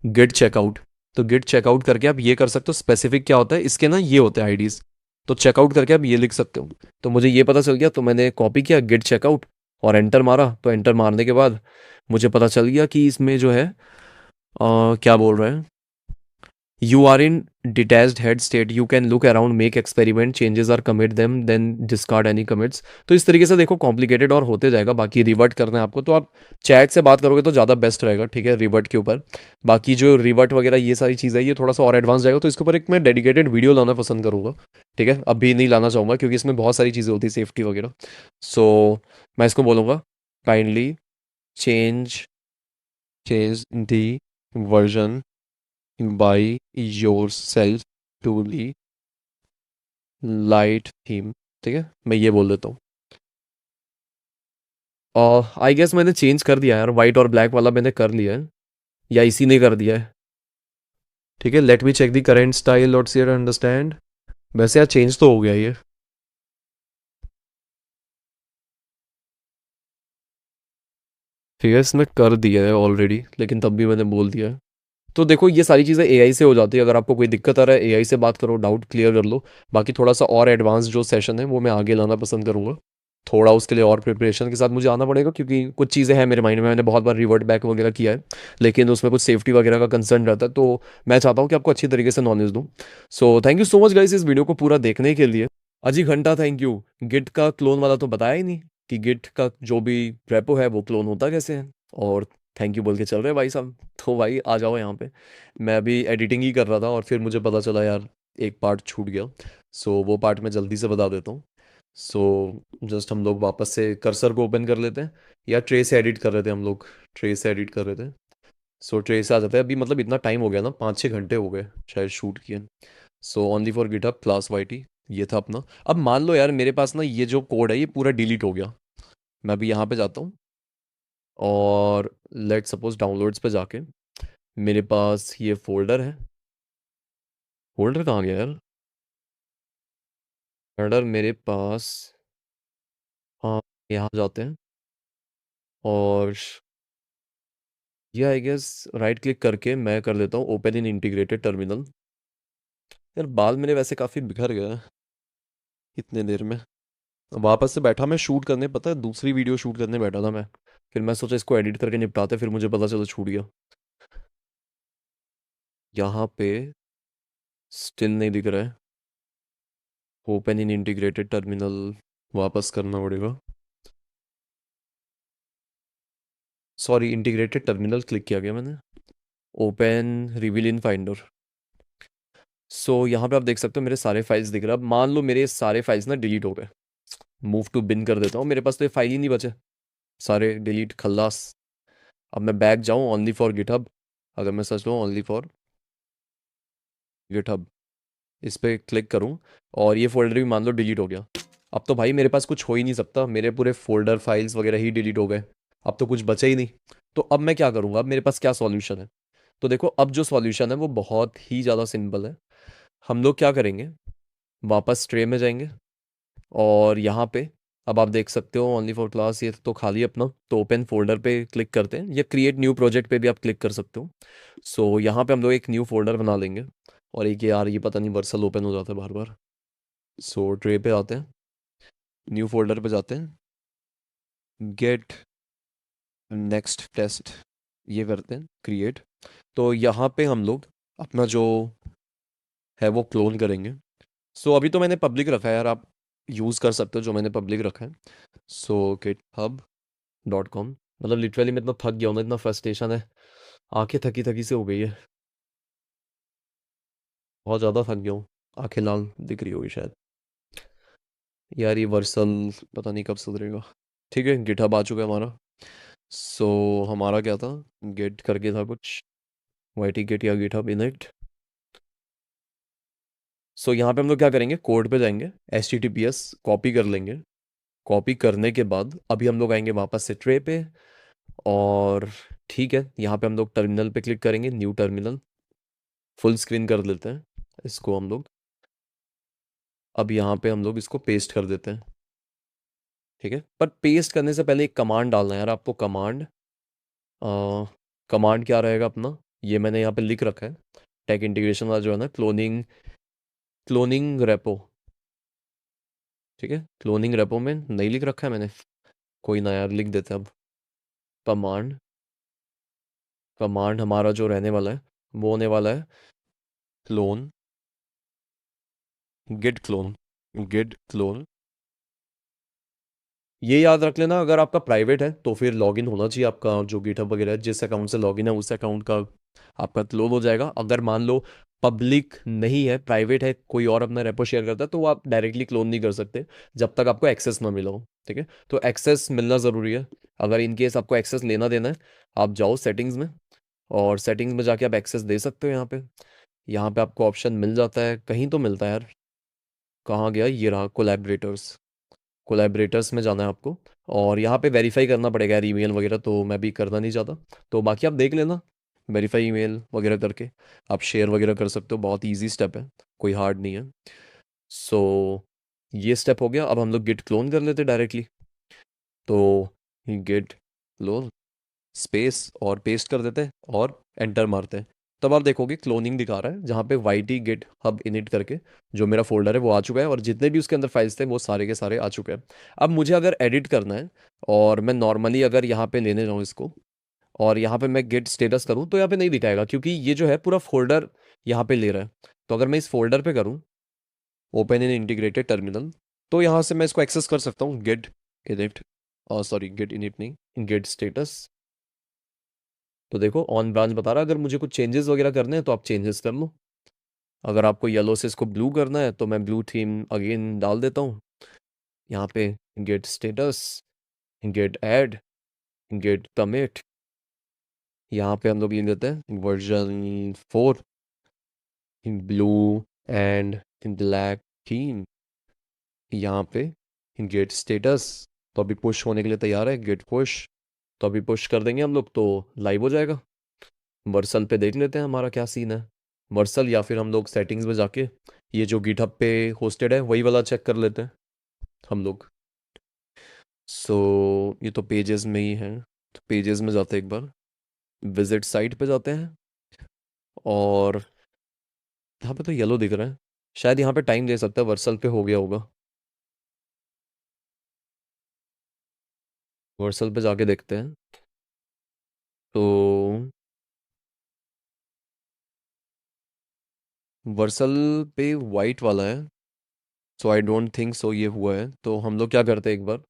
git checkout. तो गिट चेकआउट करके आप ये कर सकते हो। स्पेसिफिक क्या होता है इसके ना, ये होते हैं आईडीज। तो चेकआउट करके आप ये लिख सकते हो। तो मुझे ये पता चल गया, तो मैंने कॉपी किया गिट चेकआउट और एंटर मारा। तो एंटर मारने के बाद मुझे पता चल गया कि इसमें जो है क्या बोल रहे हैं, you are in detached head state, you can look around, make experiment, changes or commit them, then discard any commits। तो इस तरीके से देखो कॉम्प्लिकेटेड और होते जाएगा। बाकी रिवर्ट करना है आपको, तो आप चैट से बात करोगे तो ज़्यादा बेस्ट रहेगा। ठीक है, रिवर्ट के ऊपर। बाकी जो रिवर्ट वगैरह ये सारी चीज़ है ये थोड़ा सा और एडवांस जाएगा, तो इसके ऊपर एक मैं डेडिकेटेड वीडियो लाना पसंद करूँगा। ठीक है, अभी नहीं लाना चाहूँगा क्योंकि इसमें बहुत सारी चीज़ें होती है सेफ्टी वगैरह। सो मैं इसको बोलूँगा kindly change change the version by yourself to the light theme। ठीक है, मैं ये बोल देता हूँ। और आई गेस मैंने चेंज कर दिया है यार, वाइट और ब्लैक वाला मैंने कर लिया है, या इसी ने कर दिया है। ठीक है, let me check the current style dot C understand. वैसे यार चेंज तो हो गया ये। ठीक है, इसने कर दिया है ऑलरेडी, लेकिन तब भी मैंने बोल दिया है। तो देखो ये सारी चीज़ें एआई से हो जाती है। अगर आपको कोई दिक्कत आ रहा है एआई से बात करो, डाउट क्लियर कर लो। बाकी थोड़ा सा और एडवांस जो सेशन है वो मैं आगे लाना पसंद करूँगा। थोड़ा उसके लिए और प्रिपरेशन के साथ मुझे आना पड़ेगा, क्योंकि कुछ चीज़ें हैं मेरे माइंड में, मैंने बहुत बार रिवर्ट बैक वगैरह किया है, लेकिन उसमें कुछ सेफ्टी वगैरह का कंसर्न रहता है, तो मैं चाहता हूँ कि आपको अच्छी तरीके से नॉलेज दूँ। So thank you so much guys इस वीडियो को पूरा देखने के लिए। अजी घंटा थैंक यू। गिट का क्लोन वाला तो बताया ही नहीं, कि गिट का जो भी रेपो है वो क्लोन होता कैसे है। और थैंक यू बोल के चल रहे हैं भाई साहब। तो भाई आ जाओ यहाँ पे। मैं अभी एडिटिंग ही कर रहा था और फिर मुझे पता चला यार एक पार्ट छूट गया। सो वो पार्ट मैं जल्दी से बता देता हूँ। सो जस्ट हम लोग वापस से कर्सर को ओपन कर लेते हैं, या ट्रे से एडिट कर रहे थे हम लोग, ट्रे से एडिट कर रहे थे। सो ट्रे से आ जाता है अभी, मतलब इतना टाइम हो गया ना, 5-6 घंटे हो गए शायद शूट किए। So only for GitHub class Y T, ये था अपना। अब मान लो यार मेरे पास ना ये जो कोड है ये पूरा डिलीट हो गया। मैं अभी यहाँ पे जाता हूँ और लेट सपोज डाउनलोड्स पे जाके मेरे पास ये फोल्डर है। फोल्डर कहाँ गया यार? फोल्डर मेरे पास, हाँ, यहाँ जाते हैं और ये आई गेस राइट क्लिक करके मैं कर लेता हूँ ओपन इन इंटीग्रेटेड टर्मिनल। यार बाल मेरे वैसे काफ़ी बिखर गए हैं इतने देर में। वापस से बैठा मैं शूट करने, पता है दूसरी वीडियो शूट करने बैठा था मैं। फिर मैं सोचा इसको एडिट करके निपटाते, फिर मुझे पता चला छूट गया। यहाँ पे स्टिल नहीं दिख रहा है। ओपन इन इंटीग्रेटेड टर्मिनल वापस करना पड़ेगा। सॉरी, इंटीग्रेटेड टर्मिनल क्लिक किया गया मैंने। Open reveal in finder. So यहाँ पे आप देख सकते हो मेरे सारे फाइल्स दिख रहे हैं। अब मान लो मेरे सारे फाइल्स ना डिलीट हो गए। मूव टू बिन कर देता हूँ, मेरे पास तो ये फाइल ही नहीं बचे, सारे डिलीट खल्लास। अब मैं बैक जाऊँ ओनली फॉर गिटहब, अगर मैं सर्च लूँ ओनली फॉर गिटहब, इस पर क्लिक करूँ और ये फोल्डर भी मान लो डिलीट हो गया। अब तो भाई मेरे पास कुछ हो ही नहीं सकता, मेरे पूरे फोल्डर फाइल्स वगैरह ही डिलीट हो गए। अब तो कुछ बचे ही नहीं। तो अब मैं क्या करूँगा, अब मेरे पास क्या सॉल्यूशन है? तो देखो अब जो सॉल्यूशन है वो बहुत ही ज़्यादा सिंपल है। हम लोग क्या करेंगे, वापस ट्रे में जाएंगे और यहाँ पे अब आप देख सकते हो ओनली फॉर क्लास, ये तो खाली अपना, तो ओपन फोल्डर पे क्लिक करते हैं, या क्रिएट न्यू प्रोजेक्ट पे भी आप क्लिक कर सकते हो। सो यहाँ पे हम लोग एक न्यू फोल्डर बना लेंगे। और एक यार ये पता नहीं वर्सल ओपन हो जाता है बार बार। सो ट्रे पे आते हैं, न्यू फोल्डर पे जाते हैं, गेट नेक्स्ट टेस्ट, ये करते हैं क्रिएट। तो यहाँ पे हम लोग अपना जो है वो क्लोन करेंगे। सो अभी तो मैंने पब्लिक रखा है यार, आप यूज़ कर सकते हो जो मैंने पब्लिक रखा है। सो github.com, मतलब लिटरली मैं इतना थक गया हूँ ना, इतना फ्रस्ट्रेशन है, आंखें थकी थकी से हो गई है। बहुत ज़्यादा थक गया हूँ, आंखें लाल दिख रही होगी शायद। यार ये वर्सल पता नहीं कब सुधरेगा। ठीक है, गिटहब आ चुका है हमारा। सो हमारा क्या था, गेट करके था कुछ, वाई टी गेट या गिटहब इनिट। सो यहाँ पे हम लोग क्या करेंगे, कोड पे जाएंगे, H T T P S copy कर लेंगे। कॉपी करने के बाद अभी हम लोग आएंगे वापस से ट्रे पे, और ठीक है यहाँ पे हम लोग टर्मिनल पे क्लिक करेंगे, न्यू टर्मिनल, फुल स्क्रीन कर लेते हैं इसको हम लोग। अब यहाँ पे हम लोग इसको पेस्ट कर देते हैं। ठीक है, पर पेस्ट करने से पहले एक कमांड डालना है यार आपको। कमांड, कमांड क्या रहेगा अपना, ये मैंने यहाँ पे लिख रखा है, टेक इंटीग्रेशन वाला जो है ना, क्लोनिंग, क्लोनिंग रेपो। ठीक है, क्लोनिंग रेपो में नहीं लिख रखा है मैंने, कोई ना यार लिख देते हैं अब। कमांड, कमांड हमारा जो रहने वाला है वो होने वाला है clone, git clone, git clone. ये याद रख लेना, अगर आपका प्राइवेट है तो फिर लॉगिन होना चाहिए आपका, जो गिटहब वगैरह है जिस अकाउंट से लॉगिन है उस अकाउंट का आपका क्लोन हो जाएगा। अगर मान लो पब्लिक नहीं है, प्राइवेट है, कोई और अपना रेपो शेयर करता है, तो वो आप डायरेक्टली क्लोन नहीं कर सकते जब तक आपको एक्सेस ना मिला हो। ठीक है, तो एक्सेस मिलना ज़रूरी है। अगर इन केस आपको एक्सेस लेना देना है, आप जाओ सेटिंग्स में, और सेटिंग्स में जाके आप एक्सेस दे सकते हो। यहाँ पे आपको ऑप्शन मिल जाता है, कहीं तो मिलता है यार, कहाँ गया, ये रहा कोलैबोरेटर्स। कोलैबोरेटर्स में जाना है आपको, और यहाँ पे वेरीफाई करना पड़ेगा यार ईमेल वगैरह, तो मैं भी करना नहीं चाहता। तो बाकी आप देख लेना, वेरीफाई ईमेल वगैरह करके आप शेयर वगैरह कर सकते हो, बहुत इजी स्टेप है, कोई हार्ड नहीं है। सो ये स्टेप हो गया, अब हम लोग गिट क्लोन कर लेते डायरेक्टली। तो गिट क्लोन स्पेस और पेस्ट कर देते हैं और एंटर मारते हैं। तब आप देखोगे क्लोनिंग दिखा रहा है जहाँ पे YT गिट हब इनिट करके जो मेरा फोल्डर है वो आ चुका है, और जितने भी उसके अंदर फाइल्स थे वो सारे के सारे आ चुके हैं। अब मुझे अगर एडिट करना है, और मैं नॉर्मली अगर यहाँ पे लेने जाऊँ इसको, और यहाँ पे मैं गिट स्टेटस करूँ, तो यहाँ पे नहीं दिखाएगा क्योंकि ये जो है पूरा फोल्डर यहाँ पे ले रहा है। तो अगर मैं इस फोल्डर पे करूँ ओपन इन इंटीग्रेटेड टर्मिनल, तो यहाँ से मैं इसको एक्सेस कर सकता हूँ git init, sorry git init नहीं, गिट स्टेटस। तो देखो ऑन ब्रांच बता रहा है, अगर मुझे कुछ चेंजेस वगैरह करने हैं तो आप चेंजेस कर लो। अगर आपको येलो से इसको ब्लू करना है तो मैं ब्लू थीम अगेन डाल देता हूँ यहाँ पे। Git status, git add, git commit, यहाँ पे हम लोग लिख देते हैं version 4 in blue and in black theme. यहाँ पे गेट स्टेटस तो अभी पुश होने के लिए तैयार है, गेट पुश। तो अभी पुश कर देंगे हम लोग तो लाइव हो जाएगा। वर्सल पे देख लेते हैं हमारा क्या सीन है। वर्सल या फिर हम लोग सेटिंग्स में जाके ये जो गिटहब पे होस्टेड है वही वाला चेक कर लेते हैं हम लोग। सो ये तो पेजेस में ही है, तो पेजेस में जाते हैं एक बार, विजिट साइट पे जाते हैं, और यहाँ पे तो येलो दिख रहा है, शायद यहाँ पे टाइम दे सकता है, वर्सल पे हो गया होगा। वर्सल पे जाके देखते हैं। तो वर्सल पे वाइट वाला है, सो आई डोंट थिंक सो ये हुआ है। तो हम लोग क्या करते हैं, एक बार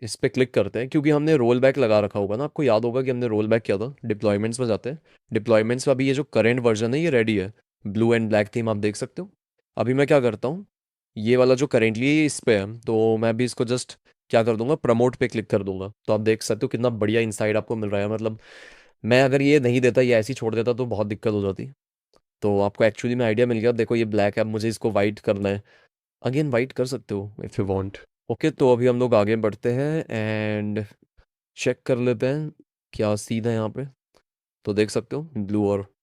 इस पे क्लिक करते हैं, क्योंकि हमने रोल बैक लगा रखा होगा ना, आपको याद होगा कि हमने रोल बैक किया था। डिप्लॉयमेंट्स में जाते हैं, डिप्लॉयमेंट्स में अभी ये जो करंट वर्जन है ये रेडी है, ब्लू एंड ब्लैक थीम आप देख सकते हो। अभी मैं क्या करता हूँ, ये वाला जो करेंटली इस पे है, तो मैं भी इसको जस्ट क्या कर दूंगा, प्रमोट पे क्लिक कर दूंगा। तो आप देख सकते हो कितना बढ़िया इंसाइड आपको मिल रहा है। मतलब मैं अगर ये नहीं देता, ये ऐसे ही छोड़ देता तो बहुत दिक्कत हो जाती। तो आपको एक्चुअली में आइडिया मिल गया। देखो ये ब्लैक है, अब मुझे इसको वाइट करना है, अगेन वाइट कर सकते हो इफ़ यू वांट। ओके, तो अभी हम लोग आगे बढ़ते हैं एंड चेक कर लेते हैं क्या सीन है यहाँ पे। तो देख सकते हो ब्लू और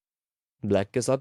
ब्लैक के साथ।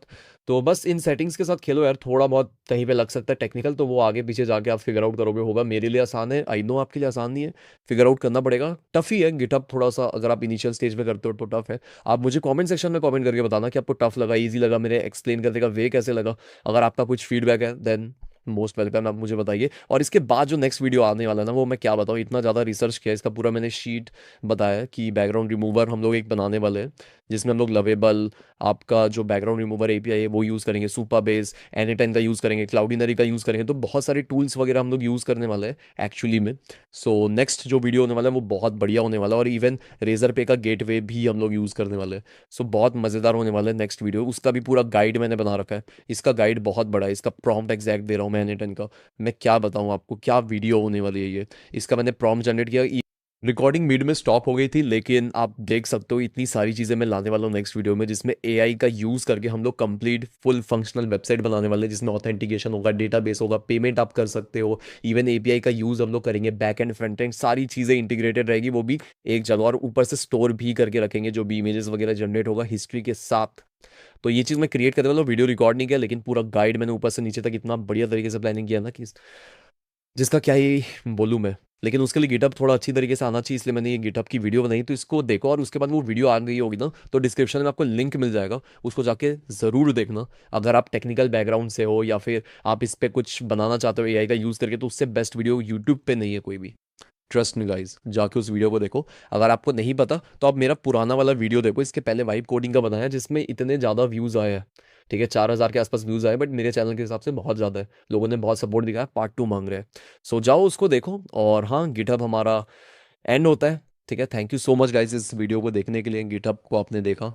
तो बस इन सेटिंग्स के साथ खेलो यार, थोड़ा बहुत कहीं पे लग सकता है टेक्निकल, तो वो आगे पीछे जाके आप फिगर आउट करोगे। होगा मेरे लिए आसान है, आई नो आपके लिए आसान नहीं है, फिगर आउट करना पड़ेगा। टफ ही है गिटअप थोड़ा सा, अगर आप इनिशियल स्टेज पे करते हो तो टफ है। आप मुझे कमेंट सेक्शन में कमेंट करके बताना कि आपको टफ लगा, इजी लगा, मेरे एक्सप्लेन करने का वे कैसे लगा। अगर आपका कुछ फीडबैक है देन मोस्ट वेलकम, आप मुझे बताइए। और इसके बाद जो नेक्स्ट वीडियो आने वाला है ना, वो मैं क्या बताऊँ, इतना ज़्यादा रिसर्च किया इसका, पूरा मैंने शीट बताया कि बैकग्राउंड रिमूवर हम लोग एक बनाने वाले हैं, जिसमें हम लोग लवेबल आपका जो बैकग्राउंड रिमूवर एपीआई है वो यूज़ करेंगे, सुपा बेस एनीटाइम का यूज़ करेंगे, क्लाउडिनरी का यूज़ करेंगे। तो बहुत सारे टूल्स वगैरह हम लोग यूज़ करने वाले हैं एक्चुअली में। सो नेक्स्ट जो वीडियो होने वाला है वो बहुत बढ़िया होने वाला है, और इवन रेजर पे का गेटवे भी हम लोग यूज़ करने वाले हैं। सो बहुत मज़ेदार होने वाला है नेक्स्ट वीडियो, उसका भी पूरा गाइड मैंने बना रखा है। इसका गाइड बहुत बड़ा है, इसका प्रॉम्प्ट एग्जैक्ट दे रहा हूँ मैं एनीटाइम का। मैं क्या बताऊँ आपको, क्या वीडियो होने वाली है ये। इसका मैंने प्रॉम्प्ट जनरेट किया, रिकॉर्डिंग मिड में स्टॉप हो गई थी, लेकिन आप देख सकते हो इतनी सारी चीज़ें मैं लाने वाला हूँ नेक्स्ट वीडियो में, जिसमें एआई का यूज़ करके हम लोग कंप्लीट फुल फंक्शनल वेबसाइट बनाने वाले हैं, जिसमें ऑथेंटिकेशन होगा, डेटाबेस होगा, पेमेंट आप कर सकते हो, इवन एपीआई का यूज़ हम लोग करेंगे, बैक एंड फ्रंट एंड सारी चीज़ें इंटीग्रेटेड रहेगी, वो भी एक जगह, और ऊपर से स्टोर भी करके रखेंगे जो भी इमेजेस वगैरह जनरेट होगा हिस्ट्री के साथ। तो ये चीज़ मैं क्रिएट करने वाला हूँ, वीडियो रिकॉर्ड नहीं किया, लेकिन पूरा गाइड मैंने ऊपर से नीचे तक इतना बढ़िया तरीके से प्लानिंग किया ना कि जिसका क्या ही बोलूँ मैं। लेकिन उसके लिए गिटअप थोड़ा अच्छी तरीके से आना चाहिए, इसलिए मैंने ये गिटअप की वीडियो बनाई। तो इसको देखो, और उसके बाद वो वीडियो आ गई होगी ना, तो डिस्क्रिप्शन में आपको लिंक मिल जाएगा, उसको जाके ज़रूर देखना। अगर आप टेक्निकल बैकग्राउंड से हो, या फिर आप इस पर कुछ बनाना चाहते हो एआई का यूज़ करके, तो उससे बेस्ट वीडियो यूट्यूब पे नहीं है कोई भी। ट्रस्ट मी गाइज, जाके उस वीडियो को देखो। अगर आपको नहीं पता तो आप मेरा पुराना वाला वीडियो देखो, इसके पहले वाइब कोडिंग का बनाया, जिसमें इतने ज़्यादा व्यूज़ आए हैं। ठीक है, 4,000 के आसपास व्यूज़ आए, बट मेरे चैनल के हिसाब से बहुत ज़्यादा है, लोगों ने बहुत सपोर्ट दिखाया, पार्ट 2 मांग रहे हैं। सो जाओ उसको देखो। और हाँ, गिटहब हमारा एंड होता है। ठीक है, thank you so much guys इस वीडियो को देखने के लिए, गिटहब को आपने देखा,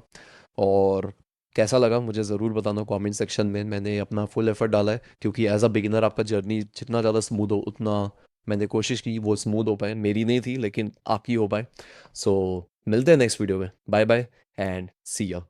और कैसा लगा मुझे ज़रूर बताना कमेंट सेक्शन में। मैंने अपना फुल एफर्ट डाला है, क्योंकि एज अ बिगिनर आपका जर्नी जितना ज़्यादा स्मूथ हो, उतना मैंने कोशिश की वो स्मूथ हो पाए। मेरी नहीं थी लेकिन आपकी हो पाए। सो मिलते हैं नेक्स्ट वीडियो में, बाय बाय एंड सी या।